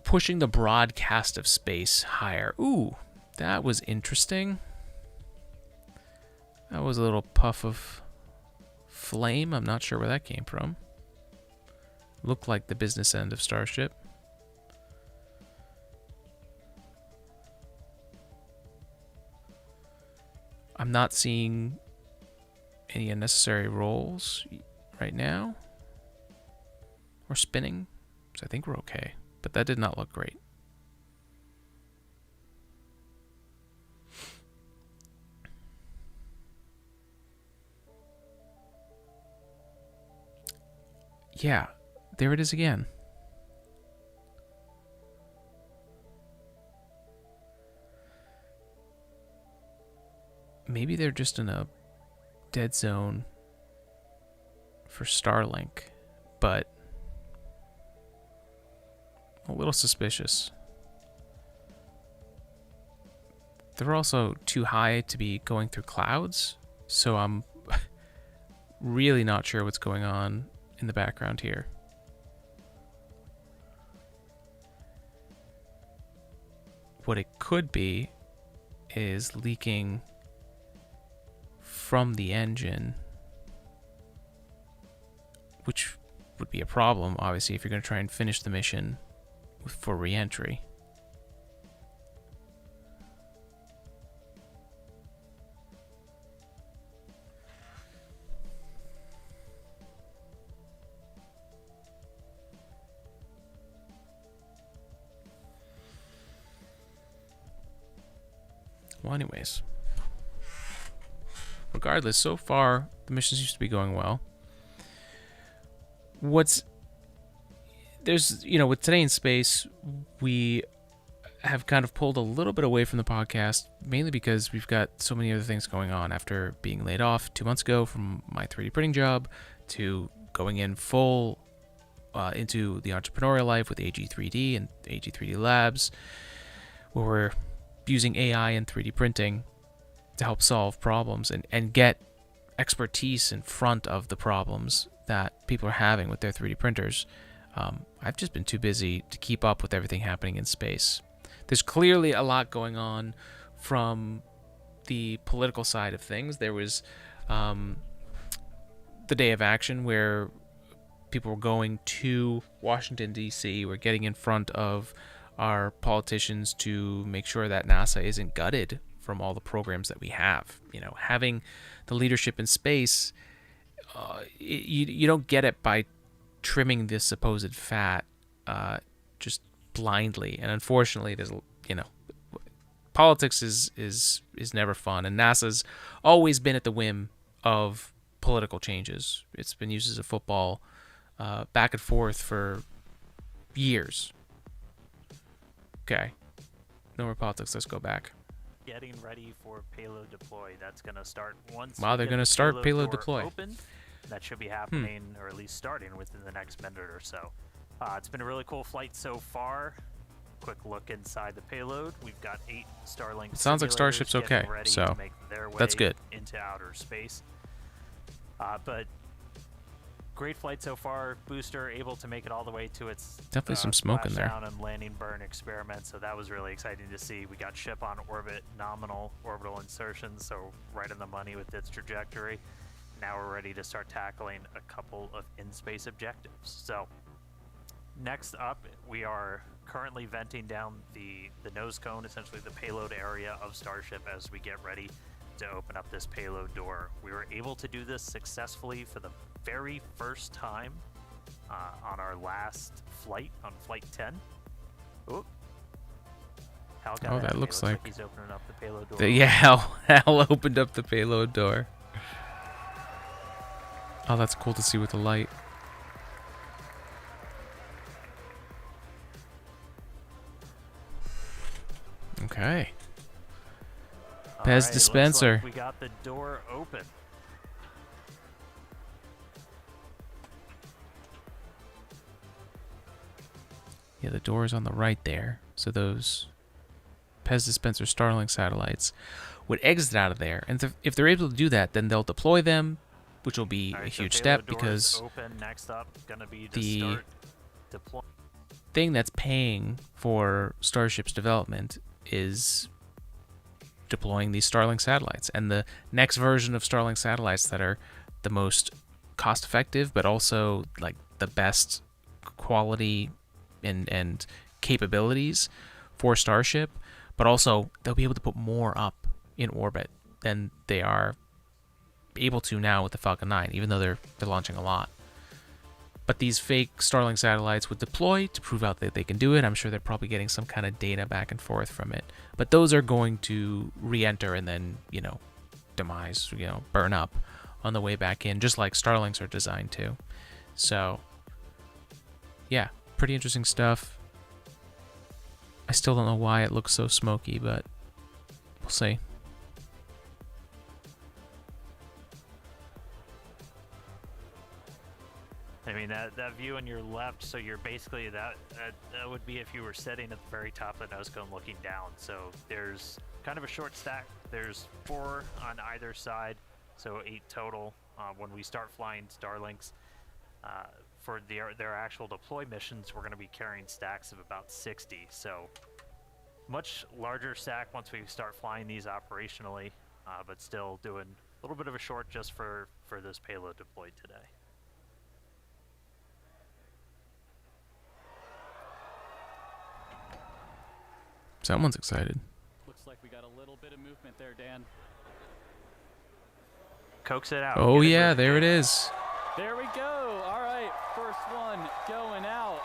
pushing the broadcast of space higher. Ooh, that was interesting. That was a little puff of flame. I'm not sure where that came from. Looked like the business end of Starship. I'm not seeing any unnecessary rolls right now. Or spinning. So I think we're okay. But that did not look great. Yeah, there it is again. Maybe they're just in a dead zone for Starlink, but a little suspicious. They're also too high to be going through clouds, so I'm really not sure what's going on in the background here. What it could be is leaking from the engine, which would be a problem, obviously, if you're going to try and finish the mission for re-entry. Well, anyways, regardless, so far the mission seems to be going well. With Today in Space, we have kind of pulled a little bit away from the podcast, mainly because we've got so many other things going on after being laid off 2 months ago from my 3D printing job to going in full into the entrepreneurial life with AG3D and AG3D Labs, where we're using AI and 3D printing to help solve problems and get expertise in front of the problems that people are having with their 3D printers. I've just been too busy to keep up with everything happening in space. There's clearly a lot going on from the political side of things. There was the day of action where people were going to Washington, D.C. We're getting in front of our politicians to make sure that NASA isn't gutted from all the programs that we have. Having the leadership in space, you don't get it by trimming this supposed fat just blindly. And unfortunately, there's politics is never fun, and NASA's always been at the whim of political changes. It's been used as a football back and forth for years. Okay, no more politics. Let's go back. Getting ready for payload deploy. That's going to start once. Wow, they're going to start payload deploy. Open. That should be happening, or at least starting within the next minute or so. It's been a really cool flight so far. Quick look inside the payload. We've got 8 Starlink. It sounds like Starship's okay, so that's good. Into outer space. But great flight so far. Booster able to make it all the way to its definitely some smoke in there. Splashdown and landing burn experiment. So that was really exciting to see. We got ship on orbit, nominal orbital insertion, so right in the money with its trajectory. Now we're ready to start tackling a couple of in-space objectives. So next up, we are currently venting down the nose cone, essentially the payload area of Starship, as we get ready to open up this payload door. We were able to do this successfully for the very first time on our last flight, on Flight 10. Ooh. That looks like he's opening up the payload door. Hal opened up the payload door. Oh, that's cool to see with the light. Okay. Pez dispenser. Like we got the door open. Yeah, the door is on the right there. So those Pez dispenser Starlink satellites would exit out of there. And if they're able to do that, then they'll deploy them, which will be a huge step because open. Next up, gonna be the thing that's paying for Starship's development is deploying these Starlink satellites, and the next version of Starlink satellites that are the most cost effective but also like the best quality and capabilities for Starship, but also they'll be able to put more up in orbit than they are able to now with the Falcon 9, even though they're launching a lot. But these fake Starlink satellites would deploy to prove out that they can do it. I'm sure they're probably getting some kind of data back and forth from it. But those are going to re-enter and then, demise, burn up on the way back in, just like Starlinks are designed to. So, yeah, pretty interesting stuff. I still don't know why it looks so smoky, but we'll see. I mean, that view on your left, so you're basically, that would be if you were sitting at the very top of the nose cone looking down. So there's kind of a short stack. There's 4 on either side, so 8 total. When we start flying Starlinks, for their actual deploy missions, we're going to be carrying stacks of about 60. So much larger stack once we start flying these operationally, but still doing a little bit of a short just for this payload deployed today. Someone's excited. Looks like we got a little bit of movement there, Dan. Coax it out. Oh yeah, there it is. There we go. All right, first one going out.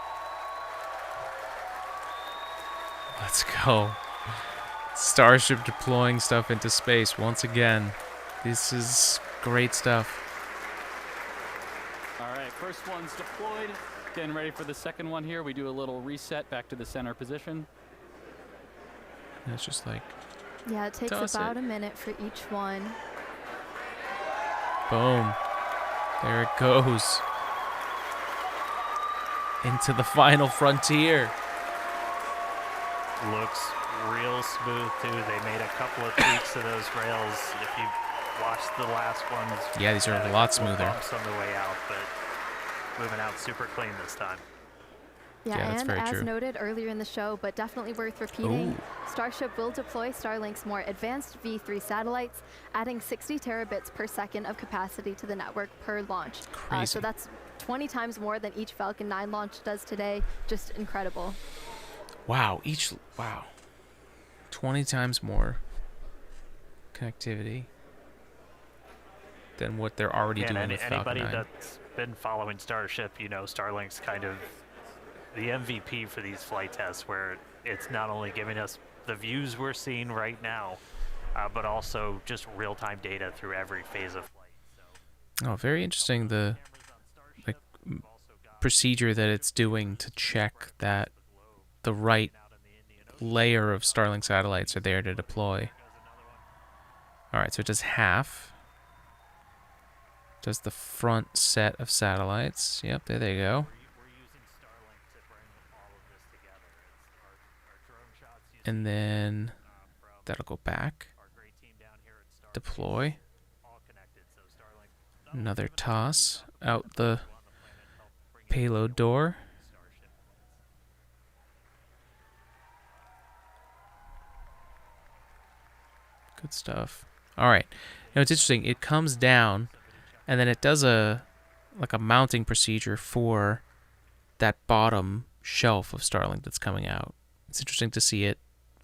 Let's go. Starship deploying stuff into space once again. This is great stuff. All right, first one's deployed. Getting ready for the second one here. We do a little reset back to the center position. And it's just like... Yeah, it takes about a minute for each one. Boom. There it goes. Into the final frontier. Looks real smooth too. They made a couple of tweaks to those rails. If you watched the last ones, yeah, these are a lot smoother. Bumps on the way out, but moving out super clean this time. Yeah, that's and very as true. noted earlier in the show, but definitely worth repeating, Starship will deploy Starlink's more advanced V3 satellites, adding 60 terabits per second of capacity to the network per launch. So that's 20 times more than each Falcon 9 launch does today. Just incredible. Wow, 20 times more connectivity than what they're already doing with Falcon anybody 9. that's been following Starship, you know, Starlink's kind of the MVP for these flight tests, where it's not only giving us the views we're seeing right now, but also just real-time data through every phase of flight. So, oh, very interesting, the procedure that it's doing to check that the right layer of Starlink satellites are there to deploy. All right, so it does half. Does the front set of satellites. Yep, there they go. And then that'll go back. Deploy. Another toss out the payload door. Good stuff. All right. Now it's interesting. It comes down, and then it does a mounting procedure for that bottom shelf of Starlink that's coming out. It's interesting to see it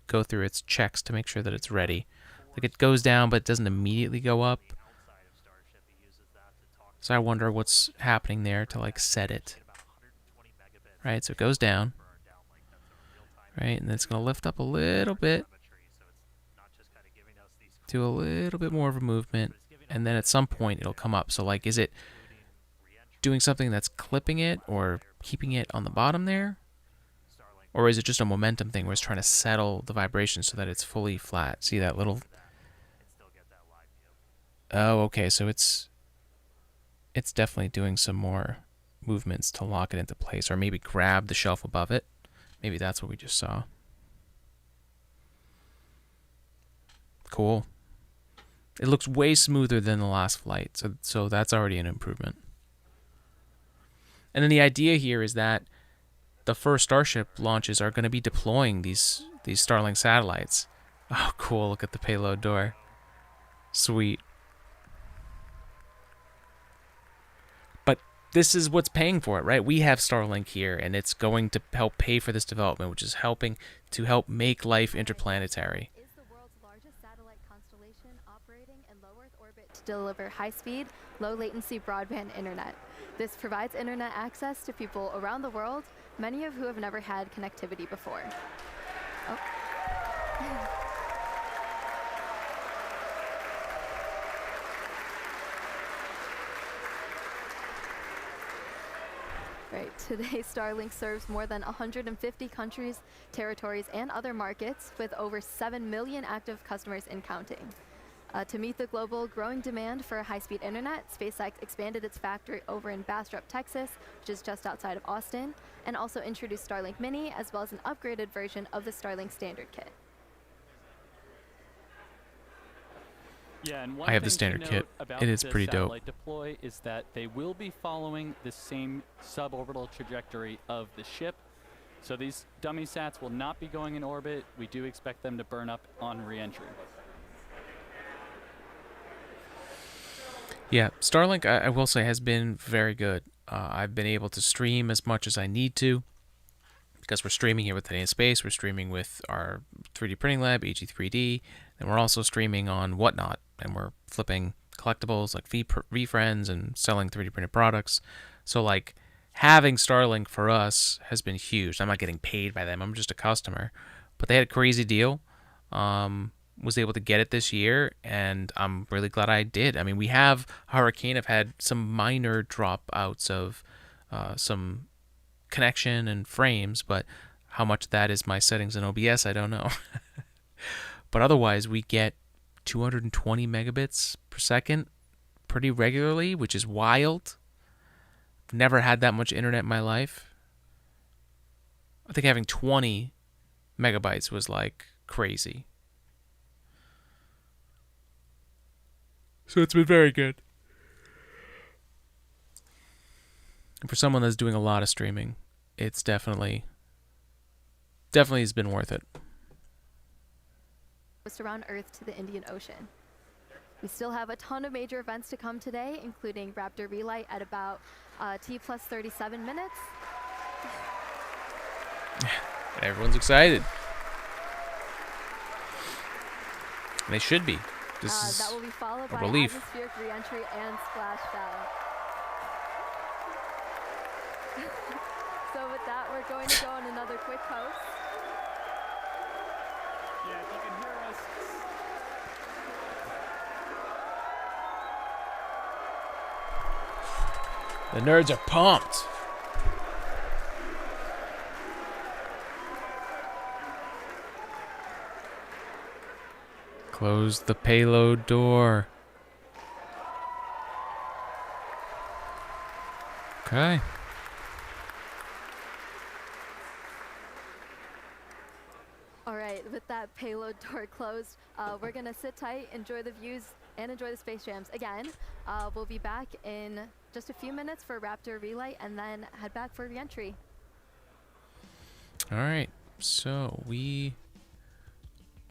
go through its checks to make sure that it's ready. Like, it goes down, but it doesn't immediately go up. So I wonder what's happening there to like set it. Right, so it goes down. Right, and then it's going to lift up a little bit. Do a little bit more of a movement. And then at some point it'll come up. So like, is it doing something that's clipping it or keeping it on the bottom there? Or is it just a momentum thing where it's trying to settle the vibration so that it's fully flat? See that little... Oh, okay, so it's definitely doing some more movements to lock it into place, or maybe grab the shelf above it. Maybe that's what we just saw. Cool. It looks way smoother than the last flight, so that's already an improvement. And then the idea here is that the first Starship launches are going to be deploying these Starlink satellites. Oh, cool. Look at the payload door. Sweet. But this is what's paying for it, right? We have Starlink here, and it's going to help pay for this development, which is helping to help make life interplanetary. Is the world's largest satellite constellation operating in low Earth orbit to deliver high-speed, low-latency broadband internet. This provides internet access to people around the world, many of who have never had connectivity before. Oh. Right, today Starlink serves more than 150 countries, territories, and other markets with over 7 million active customers and counting. To meet the global growing demand for high-speed internet, SpaceX expanded its factory over in Bastrop, Texas, which is just outside of Austin, and also introduced Starlink Mini, as well as an upgraded version of the Starlink Standard Kit. Yeah, and one I have the thing to standard note kit. about It is this pretty dope. satellite deploy is that they will be following the same suborbital trajectory of the ship. So these dummy sats will not be going in orbit. We do expect them to burn up on re-entry. Yeah, Starlink, I will say, has been very good. I've been able to stream as much as I need to because we're streaming here with Today in Space. We're streaming with our 3D printing lab, AG3D, and we're also streaming on Whatnot, and we're flipping collectibles like V-Friends and selling 3D printed products. So, like, having Starlink for us has been huge. I'm not getting paid by them. I'm just a customer. But they had a crazy deal. Was able to get it this year, and I'm really glad I did. I mean, we have Hurricane have had some minor dropouts of some connection and frames, but how much that is my settings in OBS, I don't know. But otherwise, we get 220 megabits per second pretty regularly, which is wild. Never had that much internet in my life. I think having 20 megabytes was like crazy. So it's been very good. And for someone that's doing a lot of streaming, it's definitely has been worth it. Just around Earth to the Indian Ocean. We still have a ton of major events to come today, including Raptor Relight at about T plus 37 minutes. Everyone's excited. They should be. This is that will be followed a by relief. atmospheric reentry and splashdown. So with that, we're going to go on another quick coast. Yeah, if you can hear us. The nerds are pumped. Close the payload door. Okay. All right, with that payload door closed, we're going to sit tight, enjoy the views, and enjoy the space jams. Again, we'll be back in just a few minutes for Raptor relight, and then head back for reentry. All right. So we'll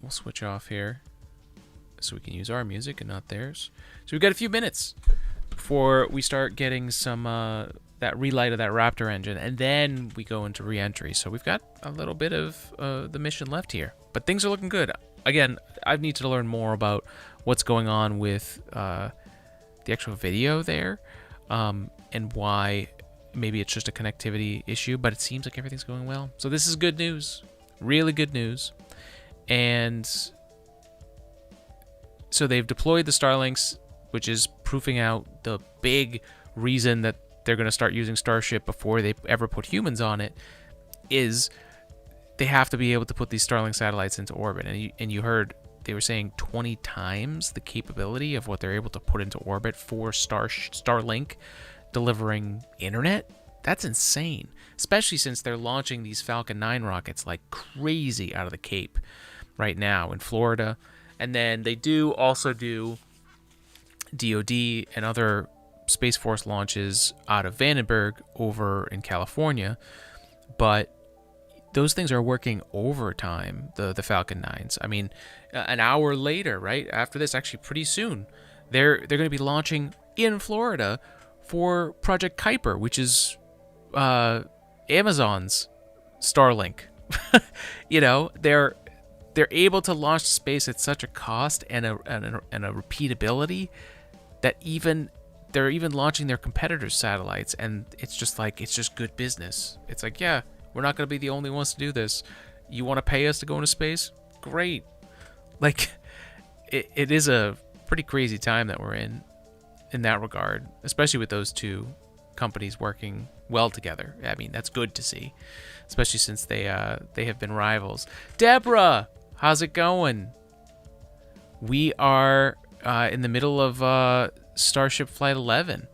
switch off here so we can use our music and not theirs. So we've got a few minutes before we start getting some that relight of that Raptor engine, and then we go into reentry. So we've got a little bit of the mission left here, but things are looking good. Again, I need to learn more about what's going on with the actual video there, and why maybe it's just a connectivity issue, but it seems like everything's going well. So this is good news, really good news. And so they've deployed the Starlinks, which is proofing out the big reason that they're going to start using Starship before they ever put humans on it, is they have to be able to put these Starlink satellites into orbit. And you heard they were saying 20 times the capability of what they're able to put into orbit for Starlink delivering internet. That's insane, especially since they're launching these Falcon 9 rockets like crazy out of the Cape right now in Florida. And then they do also do DoD and other Space Force launches out of Vandenberg over in California. But those things are working overtime, the Falcon 9s. I mean, an hour later, right after this, actually pretty soon, they're going to be launching in Florida for Project Kuiper, which is Amazon's Starlink. You know, they're able to launch space at such a cost and a repeatability that they're even launching their competitors' satellites, and it's just good business. It's like, yeah, we're not going to be the only ones to do this. You want to pay us to go into space? Great. Like, it is a pretty crazy time that we're in that regard, especially with those two companies working well together. I mean, that's good to see, especially since they have been rivals. Deborah, how's it going? We are in the middle of Starship Flight 11.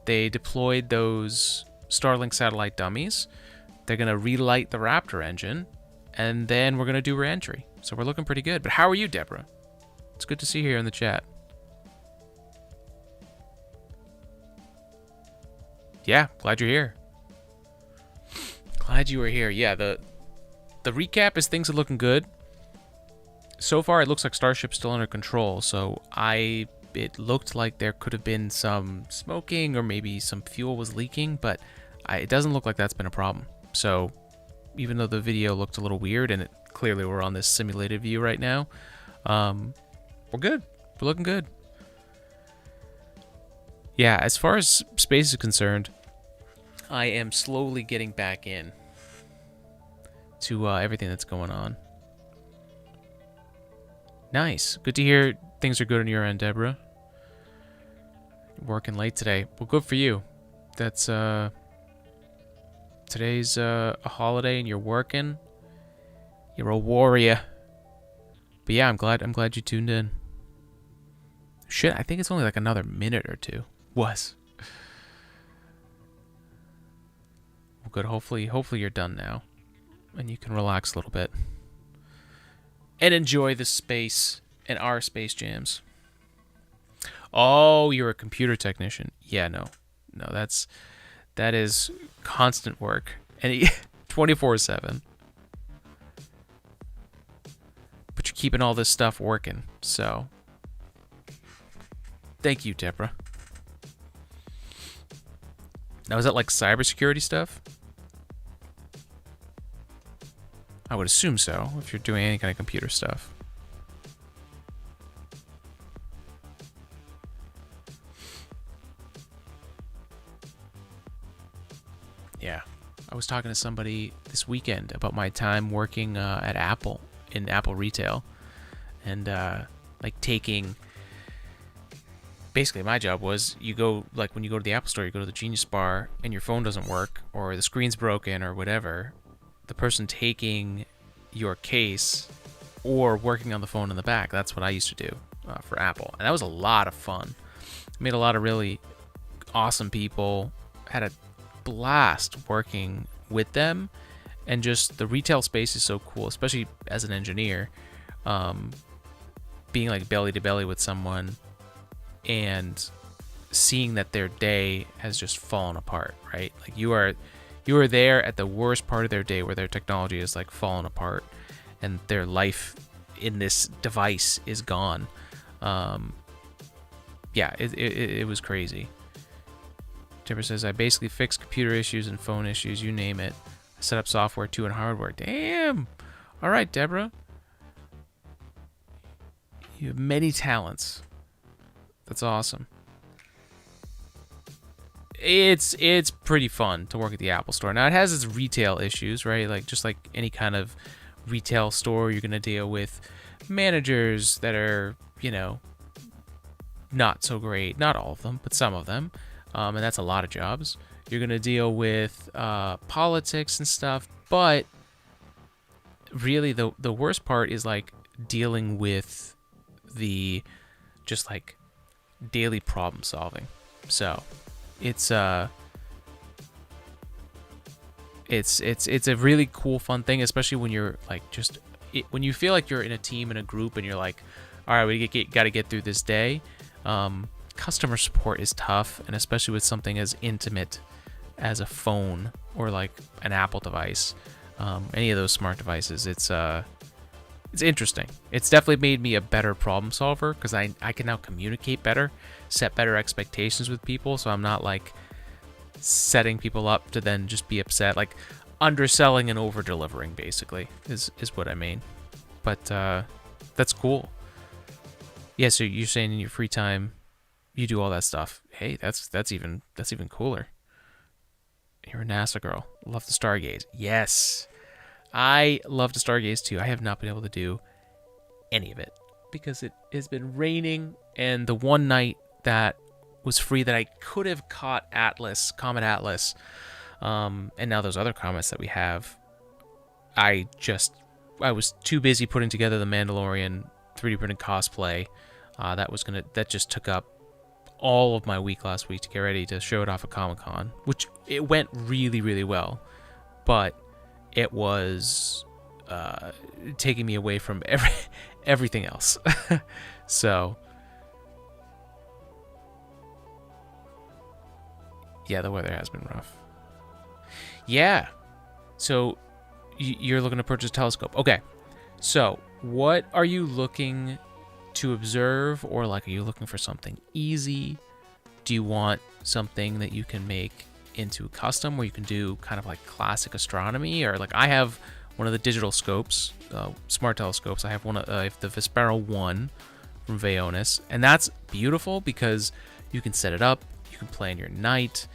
They deployed those Starlink satellite dummies. They're going to relight the Raptor engine, and then we're going to do reentry. So we're looking pretty good. But how are you, Deborah? It's good to see you here in the chat. Yeah, glad you're here. Glad you were here. Yeah, the recap is things are looking good. So far, it looks like Starship's still under control. So it looked like there could have been some smoking or maybe some fuel was leaking, but it doesn't look like that's been a problem. So even though the video looked a little weird, and clearly we're on this simulated view right now, we're good. We're looking good. Yeah, as far as space is concerned, I am slowly getting back in to everything that's going on. Nice. Good to hear things are good on your end, Deborah. You're working late today. Well, good for you. That's today's a holiday and you're working. You're a warrior. But yeah, I'm glad you tuned in. Shit, I think it's only like another minute or two. Was. Well, good. Hopefully you're done now, and you can relax a little bit and enjoy the space and our space jams. Oh, you're a computer technician. Yeah, no, that is constant work and 24/7. But you're keeping all this stuff working, so thank you, Deborah. Now, is that like cybersecurity stuff? I would assume so, if you're doing any kind of computer stuff. Yeah. I was talking to somebody this weekend about my time working at Apple, in Apple retail. And, like, taking... Basically, my job was, you go, like, when you go to the Apple Store, you go to the Genius Bar, and your phone doesn't work, or the screen's broken, or whatever. The person taking your case or working on the phone in the back, that's what I used to do for Apple. And that was a lot of fun. I made a lot of really awesome people, had a blast working with them, and just the retail space is so cool, especially as an engineer. Being like belly to belly with someone and seeing that their day has just fallen apart, right? Like you are there at the worst part of their day where their technology is like fallen apart and their life in this device is gone. Yeah, it was crazy. Deborah says, I basically fix computer issues and phone issues, you name it. I set up software too and hardware. Damn. All right, Deborah. You have many talents. That's awesome. It's pretty fun to work at the Apple Store. Now, it has its retail issues, right? Like, just like any kind of retail store, you're going to deal with managers that are, you know, not so great. Not all of them, but some of them. And that's a lot of jobs. You're going to deal with politics and stuff. But really, the worst part is, like, dealing with the just, like, daily problem solving. So it's a really cool, fun thing, especially when you're like when you feel like you're in a team, in a group, and you're like, all right, we got to get through this day. Customer support is tough, and especially with something as intimate as a phone or like an Apple device, any of those smart devices. It's interesting. It's definitely made me a better problem solver because I can now communicate better, set better expectations with people, so I'm not like setting people up to then just be upset, like underselling and over delivering basically is what I mean. But that's cool. Yeah, so you're saying in your free time you do all that stuff. Hey, that's even cooler. You're a NASA girl. Love to stargaze. Yes. I love to stargaze too. I have not been able to do any of it because it has been raining, and the one night that was free that I could have caught Comet Atlas, and now those other comets that we have, I was too busy putting together the Mandalorian 3D printed cosplay. That just took up all of my week last week to get ready to show it off at Comic-Con, which it went really, really well, but it was taking me away from everything else. So, yeah, the weather has been rough. Yeah. So, you're looking to purchase a telescope. Okay. So, what are you looking to observe, or like, are you looking for something easy? Do you want something that you can make into custom where you can do kind of like classic astronomy, or like I have one of the digital scopes, smart telescopes. I have I have the Vespero 1 from Vaonis, and that's beautiful because you can set it up, you can plan your night.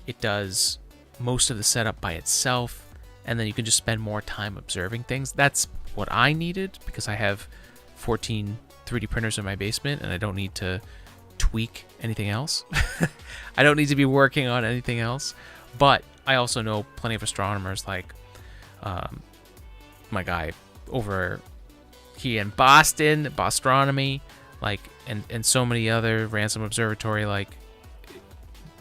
It does most of the setup by itself, and then you can just spend more time observing things. That's what I needed because I have 14 3D printers in my basement and I don't need to tweak anything else. I don't need to be working on anything else. But I also know plenty of astronomers, like my guy over here in Boston, Bostronomy, like, and so many other, Ransom Observatory. Like,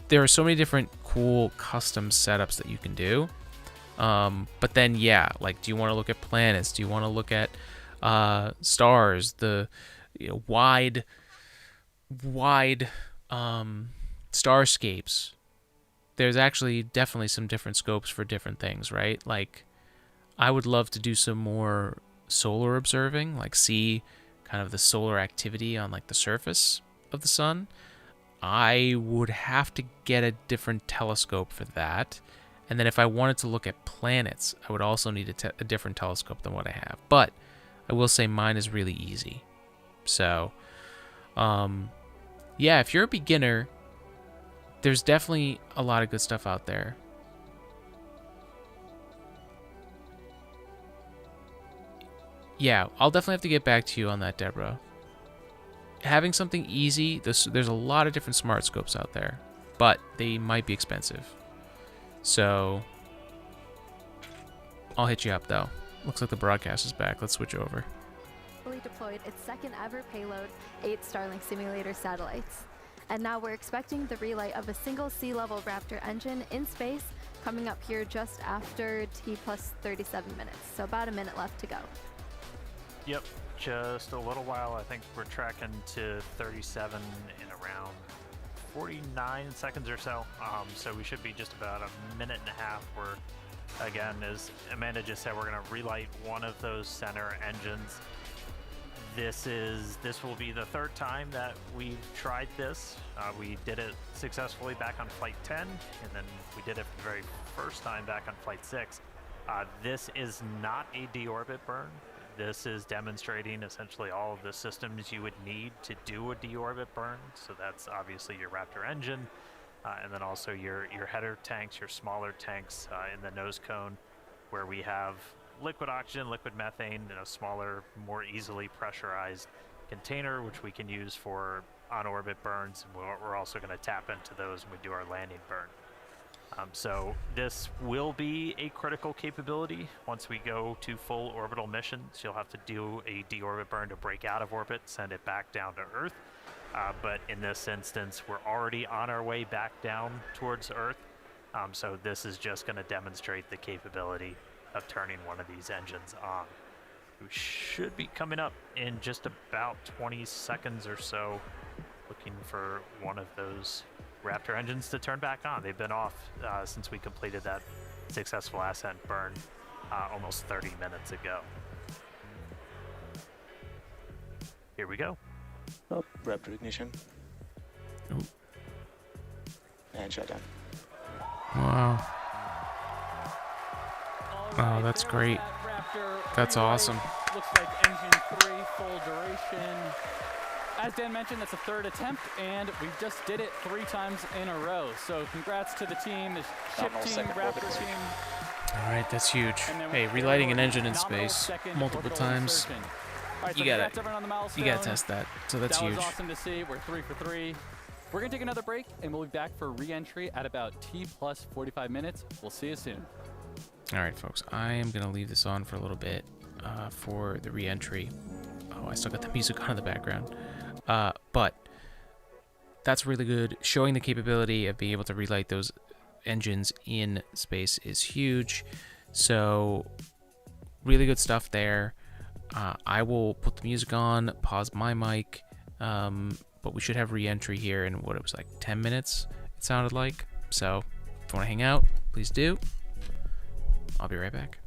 there are so many different cool custom setups that you can do. But then, yeah, like, do you want to look at planets? Do you want to look at stars? The wide starscapes. There's actually definitely some different scopes for different things, right? Like, I would love to do some more solar observing, like see kind of the solar activity on like the surface of the sun. I would have to get a different telescope for that. And then if I wanted to look at planets, I would also need a different telescope than what I have. But I will say mine is really easy. So, yeah, if you're a beginner, there's definitely a lot of good stuff out there. Yeah, I'll definitely have to get back to you on that, Deborah. Having something easy, there's a lot of different smart scopes out there, but they might be expensive. So I'll hit you up though. Looks like the broadcast is back. Let's switch over. Fully deployed its second ever payload, 8 Starlink simulator satellites. And now we're expecting the relight of a single sea-level Raptor engine in space coming up here just after T plus 37 minutes. So about a minute left to go. Yep, just a little while. I think we're tracking to 37 in around 49 seconds or so. So we should be just about a minute and a half. We're, again, as Amanda just said, we're going to relight one of those center engines. This will be the third time that we've tried this. We did it successfully back on Flight 10, and then we did it for the very first time back on Flight 6. This is not a deorbit burn. This is demonstrating essentially all of the systems you would need to do a deorbit burn. So that's obviously your Raptor engine, and then also your header tanks, your smaller tanks in the nose cone, where we have liquid oxygen, liquid methane in a smaller, more easily pressurized container, which we can use for on-orbit burns. We're also going to tap into those when we do our landing burn. So this will be a critical capability once we go to full orbital missions. You'll have to do a deorbit burn to break out of orbit, send it back down to Earth. But in this instance, we're already on our way back down towards Earth. So this is just going to demonstrate the capability of turning one of these engines on. We should be coming up in just about 20 seconds or so, looking for one of those Raptor engines to turn back on. They've been off since we completed that successful ascent burn almost 30 minutes ago. Here we go. Oh, Raptor ignition. Ooh. And shut down. Wow. Oh, that's great. That's awesome. Looks like engine 3 full duration. As Dan mentioned, that's a third attempt, and we just did it 3 times in a row. So congrats to the team, the ship team, Raptor team. All right, that's huge. Hey, relighting an engine in space multiple times. Right, You so gotta congrats everyone on the milestone. You gotta test that. So that's huge. That was awesome to see. We're 3 for 3. We're gonna take another break, and we'll be back for re-entry at about T plus 45 minutes. We'll see you soon. All right, folks. I am gonna leave this on for a little bit for the re-entry. Oh, I still got the music on in the background. But that's really good. Showing the capability of being able to relight those engines in space is huge. So really good stuff there. I will put the music on, pause my mic, but we should have re-entry here in what it was like 10 minutes, it sounded like. So if you want to hang out, please do. I'll be right back.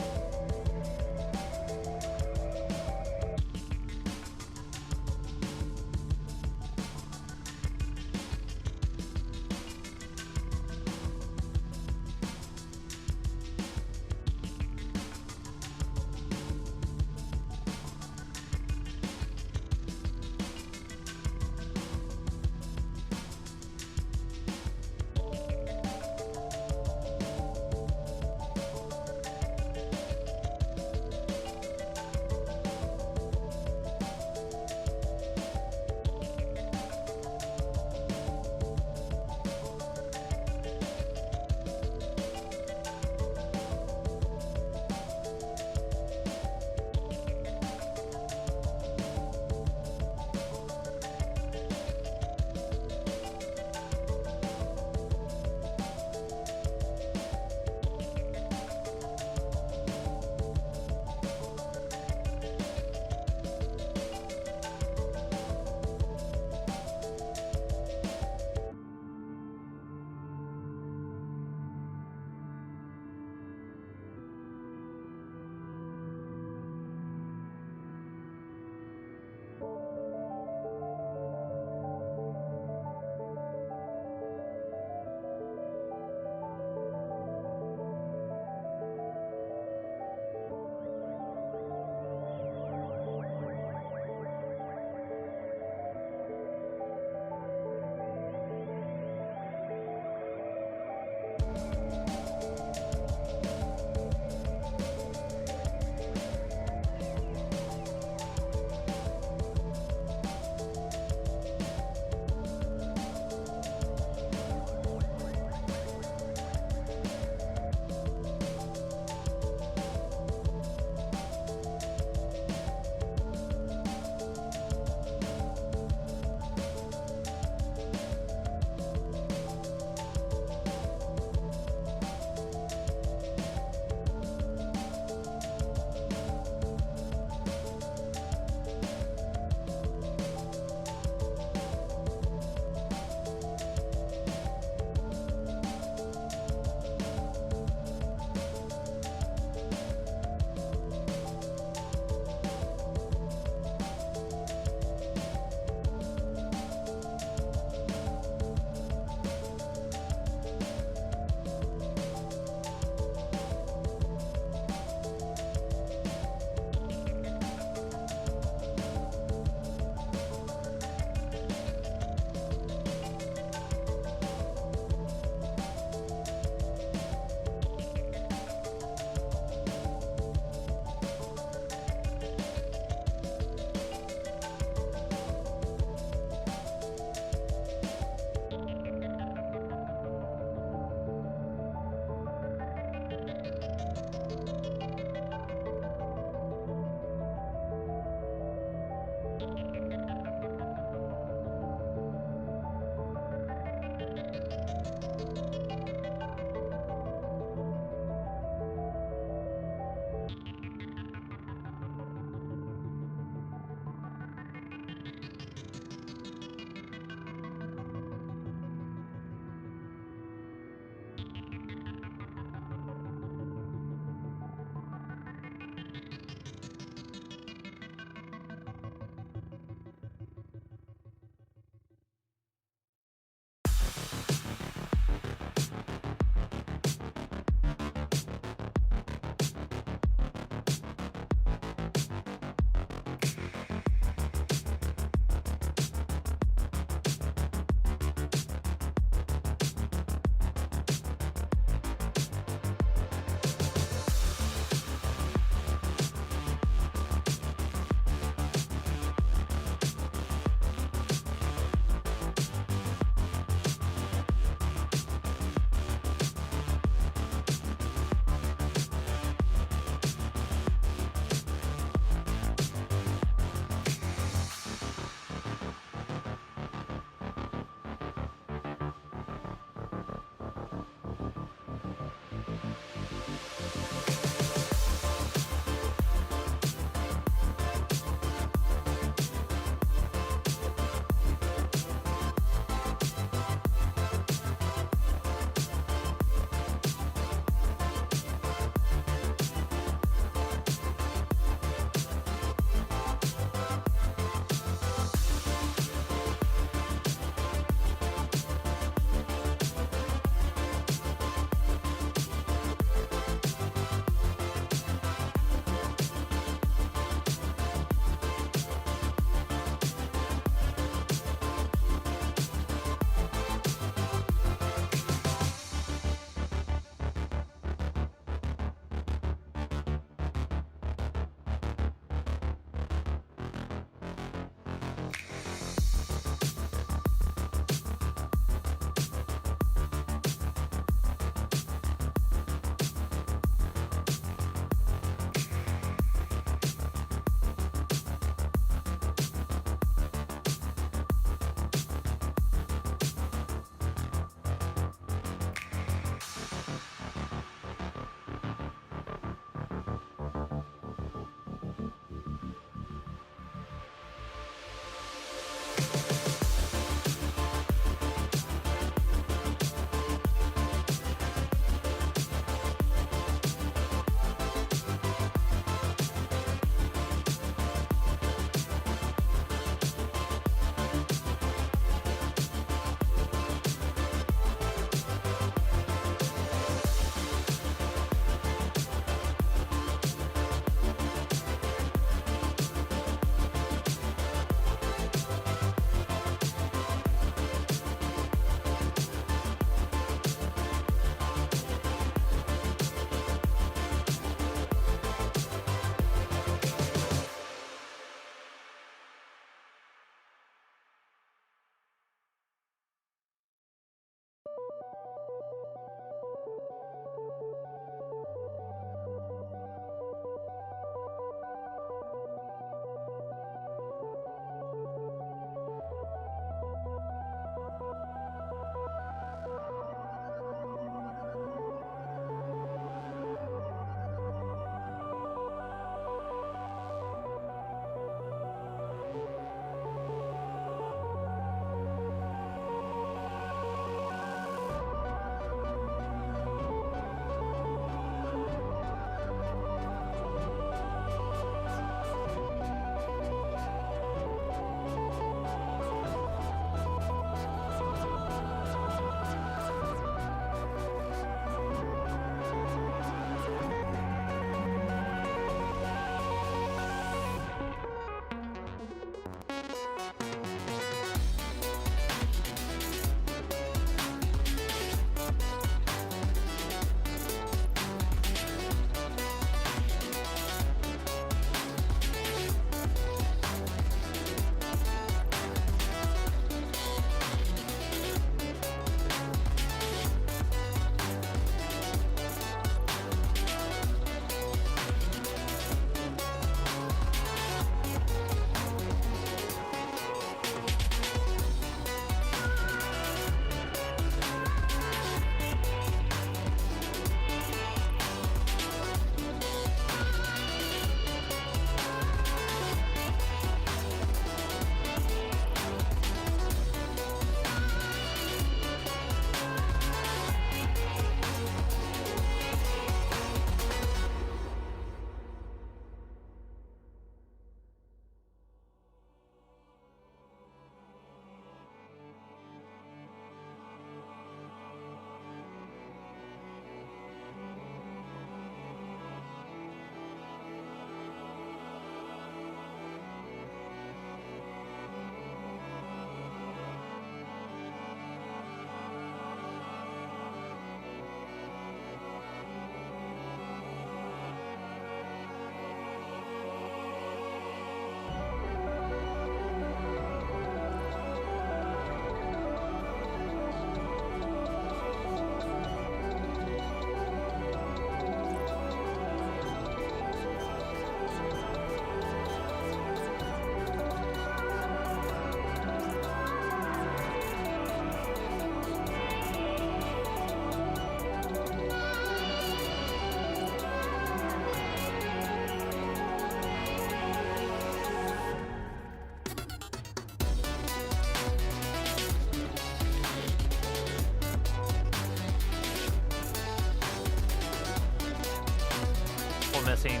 missing.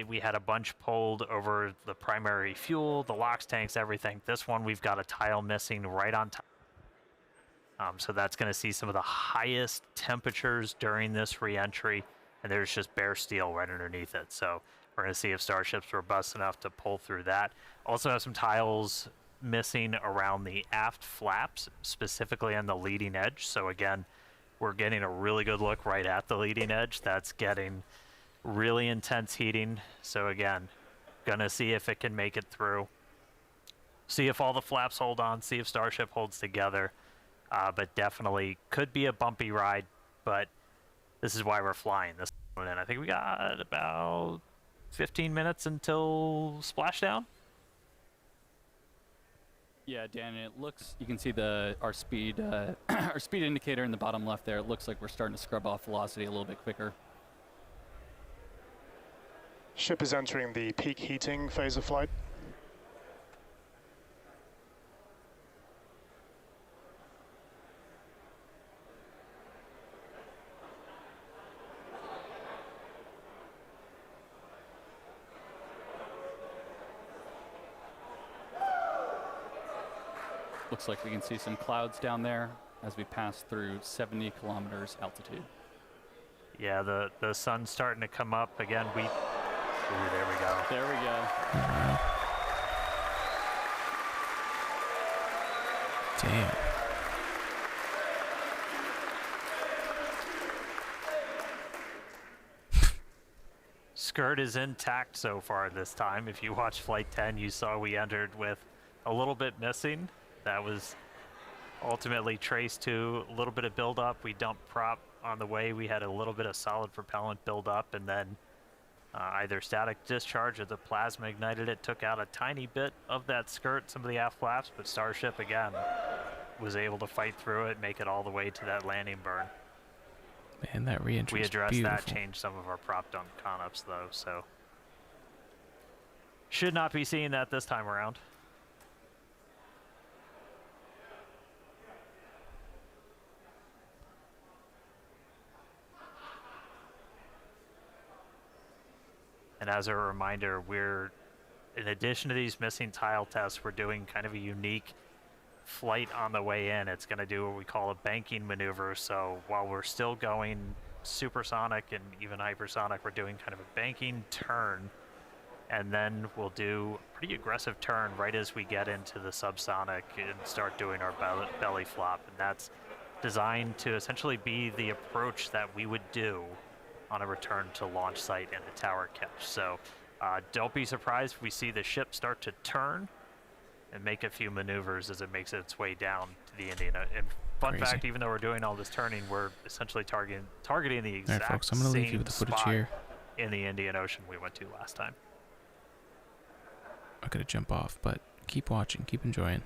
We had a bunch pulled over the primary fuel, the LOX tanks, everything. This one, we've got a tile missing right on top. So that's going to see some of the highest temperatures during this re-entry, and there's just bare steel right underneath it. So we're going to see if Starship's robust enough to pull through that. Also have some tiles missing around the aft flaps, specifically on the leading edge. So again, we're getting a really good look right at the leading edge. That's getting really intense heating. So again, gonna see if it can make it through. See if all the flaps hold on, see if Starship holds together. But definitely could be a bumpy ride, but this is why we're flying this one in. I think we got about 15 minutes until splashdown. Yeah, Dan, it looks, you can see our speed our speed indicator in the bottom left there. It looks like we're starting to scrub off velocity a little bit quicker. Ship is entering the peak heating phase of flight. Looks like we can see some clouds down there as we pass through 70 kilometers altitude. Yeah, the sun's starting to come up again. Ooh, there we go. There we go. Damn. Skirt is intact so far this time. If you watched Flight 10, you saw we entered with a little bit missing. That was ultimately traced to a little bit of buildup. We dumped prop on the way. We had a little bit of solid propellant buildup, and then either static discharge or the plasma ignited it, took out a tiny bit of that skirt, some of the aft flaps, but Starship, again, was able to fight through it, make it all the way to that landing burn. Man, that re-entry We is addressed beautiful. that, changed some of our prop dump con-ups, though, so should not be seeing that this time around. And as a reminder, in addition to these missing tile tests, we're doing kind of a unique flight on the way in. It's going to do what we call a banking maneuver. So while we're still going supersonic and even hypersonic, we're doing kind of a banking turn. And then we'll do a pretty aggressive turn right as we get into the subsonic and start doing our belly flop. And that's designed to essentially be the approach that we would do on a return to launch site and a tower catch. So don't be surprised if we see the ship start to turn and make a few maneuvers as it makes its way down to the Indian. And fun fact, even though we're doing all this turning, we're essentially targeting the exact All right, folks, I'm gonna leave you same with the footage spot here. in the Indian Ocean we went to last time. I'm gonna jump off, but keep watching, keep enjoying.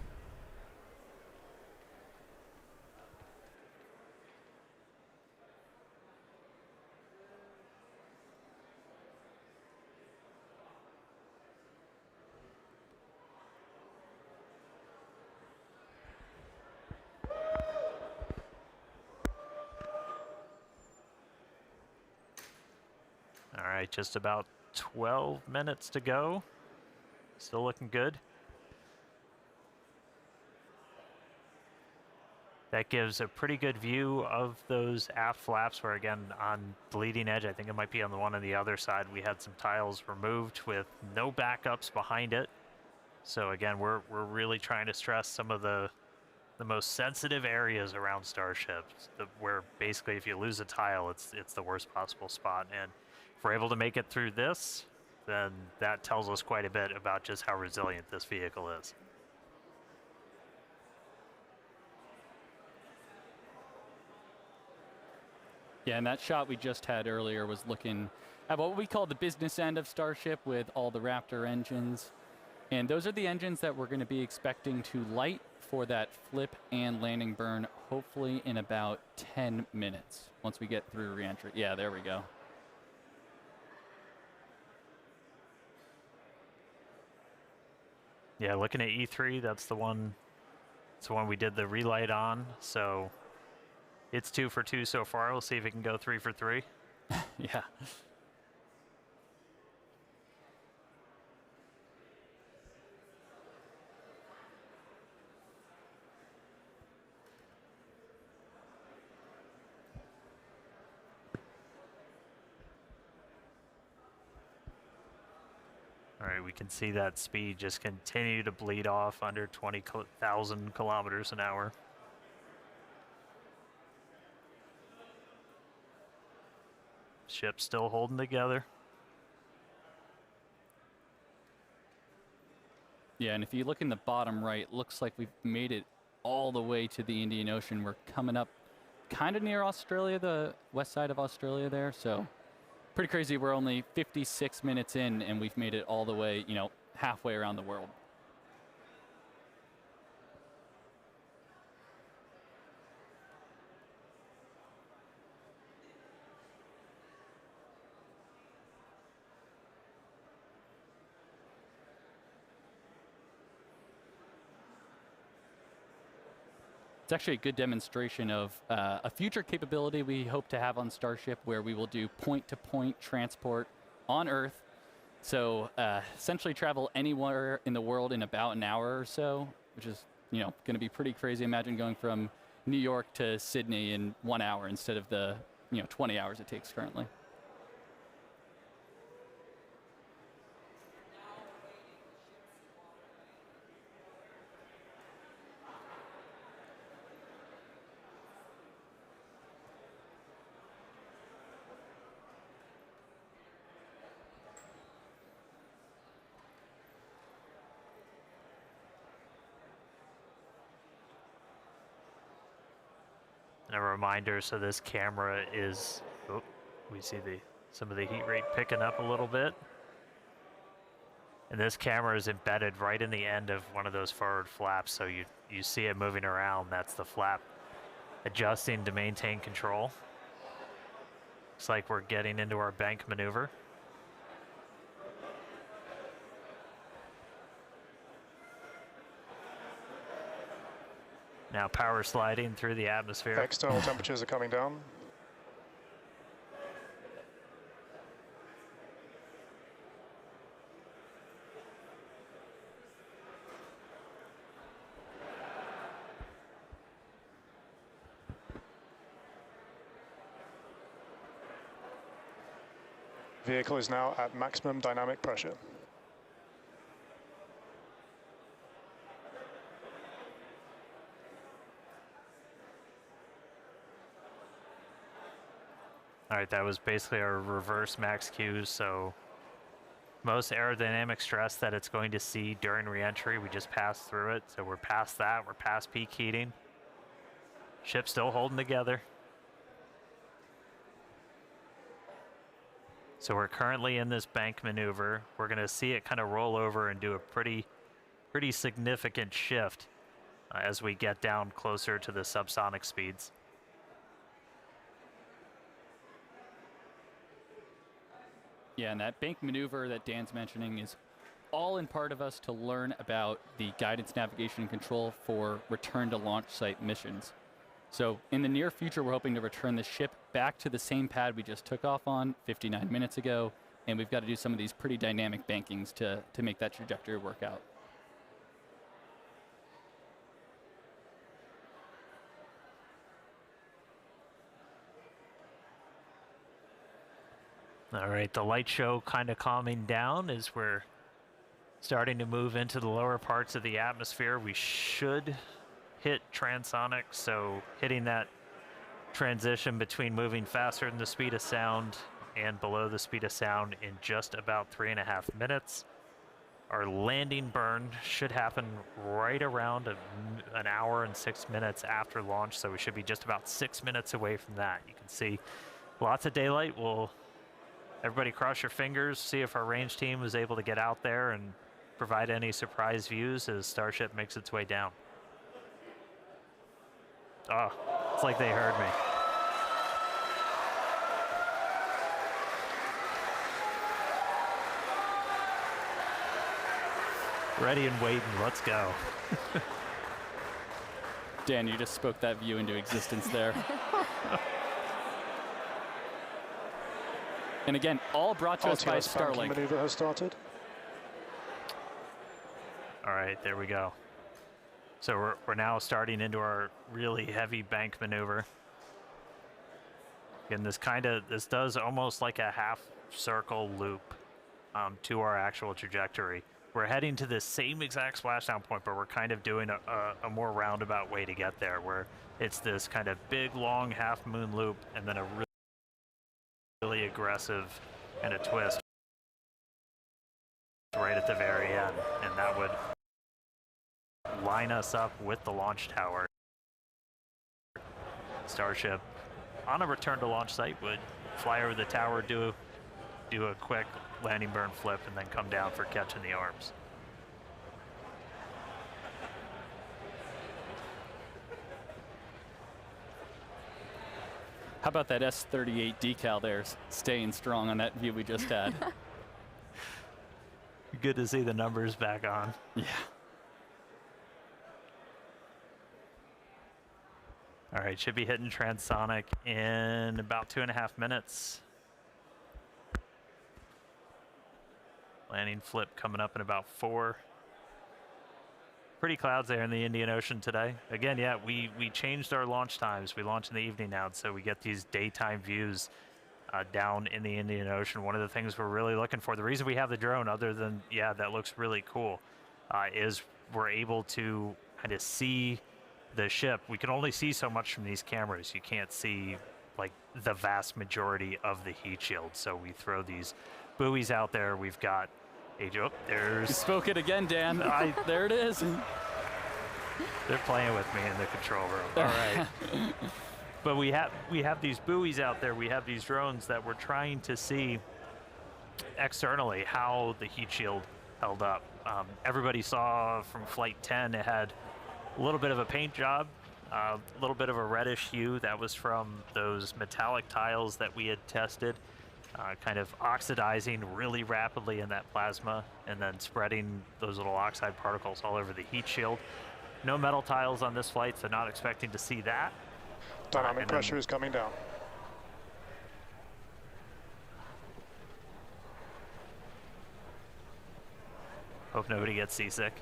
All right, just about 12 minutes to go. Still looking good. That gives a pretty good view of those aft flaps where, again, on the leading edge, I think it might be on the one on the other side, we had some tiles removed with no backups behind it. So again, we're really trying to stress some of the most sensitive areas around Starship, where basically if you lose a tile, it's the worst possible spot. And if we're able to make it through this, then that tells us quite a bit about just how resilient this vehicle is. Yeah, and that shot we just had earlier was looking at what we call the business end of Starship with all the Raptor engines. And those are the engines that we're going to be expecting to light for that flip and landing burn, hopefully in about 10 minutes once we get through reentry. Yeah, there we go. Yeah, looking at E3, that's the one we did the relight on. So it's 2 for 2 so far. We'll see if it can go 3 for 3. Yeah. we can see that speed just continue to bleed off under 20,000 kilometers an hour. Ship still holding together. Yeah, and if you look in the bottom right, looks like we've made it all the way to the Indian Ocean. We're coming up kind of near Australia, the west side of Australia there. So pretty crazy. We're only 56 minutes in, and we've made it all the way, you know, halfway around the world. It's actually a good demonstration of a future capability we hope to have on Starship, where we will do point-to-point transport on Earth. So essentially travel anywhere in the world in about an hour or so, which is, you know, going to be pretty crazy. Imagine going from New York to Sydney in 1 hour instead of the, 20 hours it takes currently. And a reminder, so this camera is, we see some of the heat rate picking up a little bit. And this camera is embedded right in the end of one of those forward flaps, so you see it moving around. That's the flap adjusting to maintain control. Looks like we're getting into our bank maneuver. Now power sliding through the atmosphere. External temperatures are coming down. Vehicle is now at maximum dynamic pressure. All right, that was basically our reverse max Q, so most aerodynamic stress that it's going to see during re-entry, we just passed through it. So we're past that, we're past peak heating. Ship's still holding together. So we're currently in this bank maneuver. We're gonna see it kind of roll over and do a pretty significant shift as we get down closer to the subsonic speeds. Yeah, and that bank maneuver that Dan's mentioning is all in part of us to learn about the guidance, navigation, and control for return to launch site missions. So in the near future, we're hoping to return the ship back to the same pad we just took off on 59 minutes ago, and we've got to do some of these pretty dynamic bankings to make that trajectory work out. All right, the light show kind of calming down as we're starting to move into the lower parts of the atmosphere. We should hit transonic, so hitting that transition between moving faster than the speed of sound and below the speed of sound in just about 3.5 minutes. Our landing burn should happen right around an hour and 6 minutes after launch, so we should be just about 6 minutes away from that. You can see lots of daylight. Everybody cross your fingers, see if our range team is able to get out there and provide any surprise views as Starship makes its way down. Oh, it's like they heard me. Ready and waiting, let's go. Dan, you just spoke that view into existence there. And again, all brought to us by Starlink. Maneuver has started. All right, there we go. So we're now starting into our really heavy bank maneuver. Again, this does almost like a half circle loop. to our actual trajectory. We're heading to the same exact splashdown point, but we're kind of doing a more roundabout way to get there, where it's this kind of big, long half-moon loop and then a really aggressive and a twist right at the very end, and that would line us up with the launch tower. Starship, on a return to launch site, would fly over the tower, do a quick landing burn flip, and then come down for catching the arms. How about that S38 decal there, staying strong on that view we just had? Good to see the numbers back on. Yeah. All right, should be hitting transonic in about 2.5 minutes. Landing flip coming up in about 4. Pretty clouds there in the Indian Ocean today. Again, yeah, we changed our launch times. We launch in the evening now, so we get these daytime views down in the Indian Ocean. One of the things we're really looking for, the reason we have the drone, other than, yeah, that looks really cool, is we're able to kind of see the ship. We can only see so much from these cameras. You can't see like the vast majority of the heat shield. So we throw these buoys out there. We've got there's... You spoke it again, Dan. There it is. They're playing with me in the control room. All right. But we have these buoys out there. We have these drones that we're trying to see externally how the heat shield held up. Everybody saw from Flight 10, it had a little bit of a paint job, a little bit of a reddish hue. That was from those metallic tiles that we had tested, kind of oxidizing really rapidly in that plasma and then spreading those little oxide particles all over the heat shield. No metal tiles on this flight, so not expecting to see that. Dynamic pressure is coming down. Hope nobody gets seasick.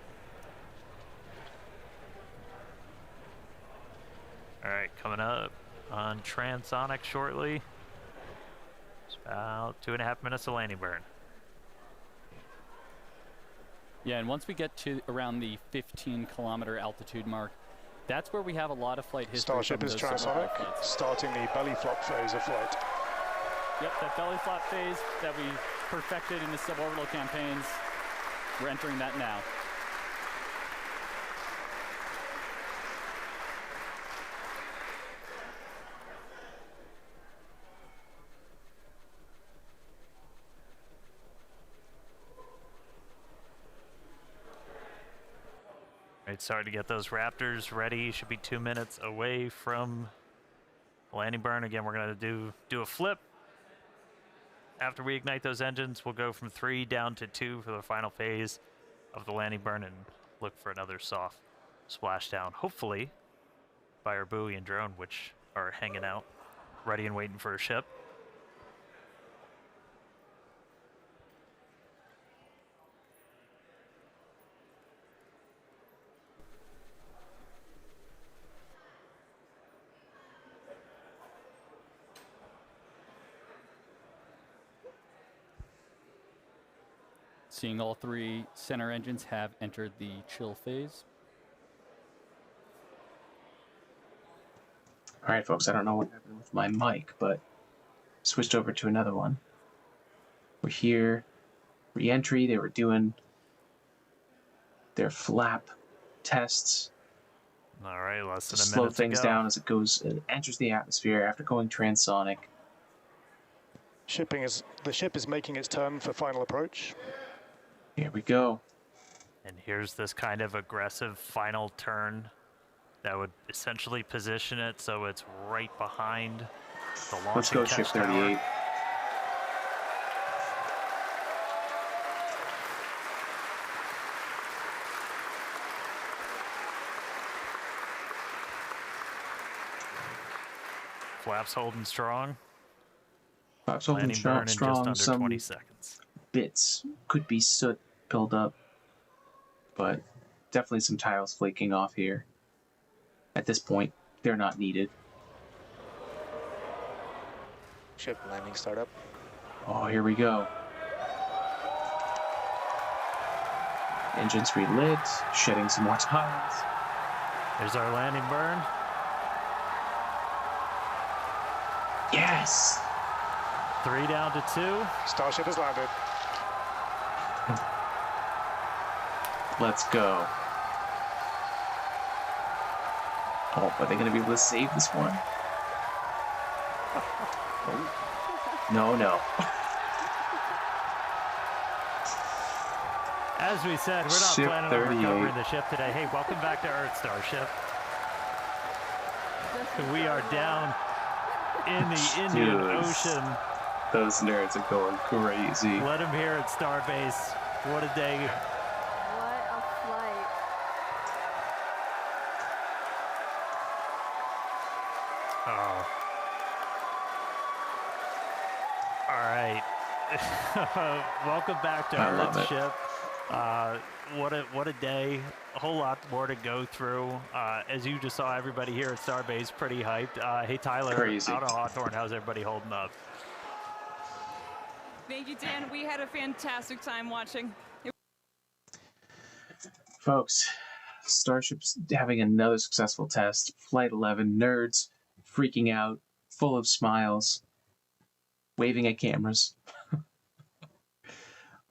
All right, coming up on transonic shortly. It's about 2.5 minutes of landing burn. Yeah, and once we get to around the 15-kilometer altitude mark, that's where we have a lot of flight history. Starship is transonic, starting the belly flop phase of flight. Yep, that belly flop phase that we perfected in the suborbital campaigns, we're entering that now. Right, starting to get those Raptors ready. Should be 2 minutes away from landing burn. Again, we're going to do a flip. After we ignite those engines, we'll go from 3 down to 2 for the final phase of the landing burn and look for another soft splashdown, hopefully by our buoy and drone, which are hanging out, ready and waiting for a ship. Seeing all 3 center engines have entered the chill phase. All right, folks, I don't know what happened with my mic, but switched over to another one. We're here, re-entry. They were doing their flap tests. All right, less than a minute slow to things go. down as it enters the atmosphere after going transonic. The ship is making its turn for final approach. Here we go. And here's this kind of aggressive final turn that would essentially position it so it's right behind the launch. Let's go, and catch Ship 38. tower. Flaps holding strong. Flaps holding Landing burn in strong. just under Some 20 seconds. bits could be soot buildup, but definitely some tiles flaking off here. At this point, they're not needed. Ship landing startup. Oh, here we go. Engines relit, shedding some more tiles. There's our landing burn. Yes! 3 down to 2. Starship has landed. Let's go. Oh, are they going to be able to save this one? Oh. No. As we said, we're not Ship planning 38. on recovering the ship today. Hey, welcome back to Earth, Starship. We are down in the Indian Ocean. Those nerds are going crazy. Let them hear at Starbase. What a day. What a flight. Oh. All right. Welcome back to I love Earth it. Ship. What a day. A whole lot more to go through. As you just saw, everybody here at Starbase pretty hyped. Hey, Tyler, Crazy. out of Hawthorne, how's everybody holding up? Thank you, Dan. We had a fantastic time watching. Folks, Starship's having another successful test. Flight 11, nerds freaking out, full of smiles, waving at cameras.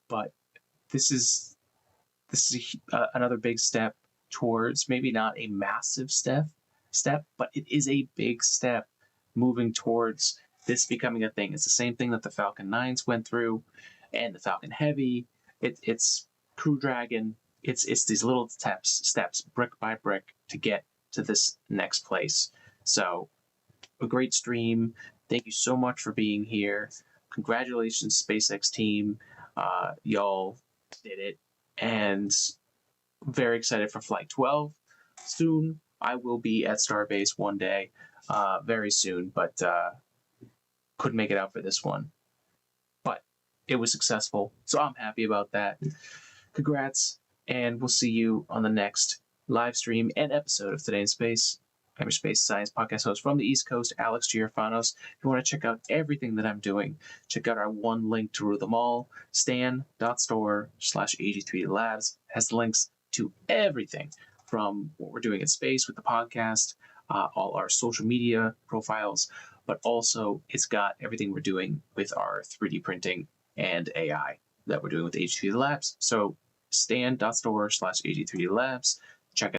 But this is another big step towards, maybe not a massive step, but it is a big step moving towards this becoming a thing. It's the same thing that the Falcon 9s went through, and the Falcon Heavy. It's Crew Dragon. It's these little steps, brick by brick, to get to this next place. So, a great stream. Thank you so much for being here. Congratulations, SpaceX team. Y'all did it. And I'm very excited for Flight 12. Soon, I will be at Starbase one day, very soon, but couldn't make it out for this one. But it was successful, so I'm happy about that. Congrats, and we'll see you on the next live stream and episode of Today in Space. I'm your space science podcast host from the East Coast, Alex Giorfanos. If you want to check out everything that I'm doing, check out our one link to rule them all. stan.store/AG3labs has links to everything from what we're doing in space with the podcast, all our social media profiles, but also it's got everything we're doing with our 3D printing and AI that we're doing with AG3 Labs. So stan.store/AG3labs.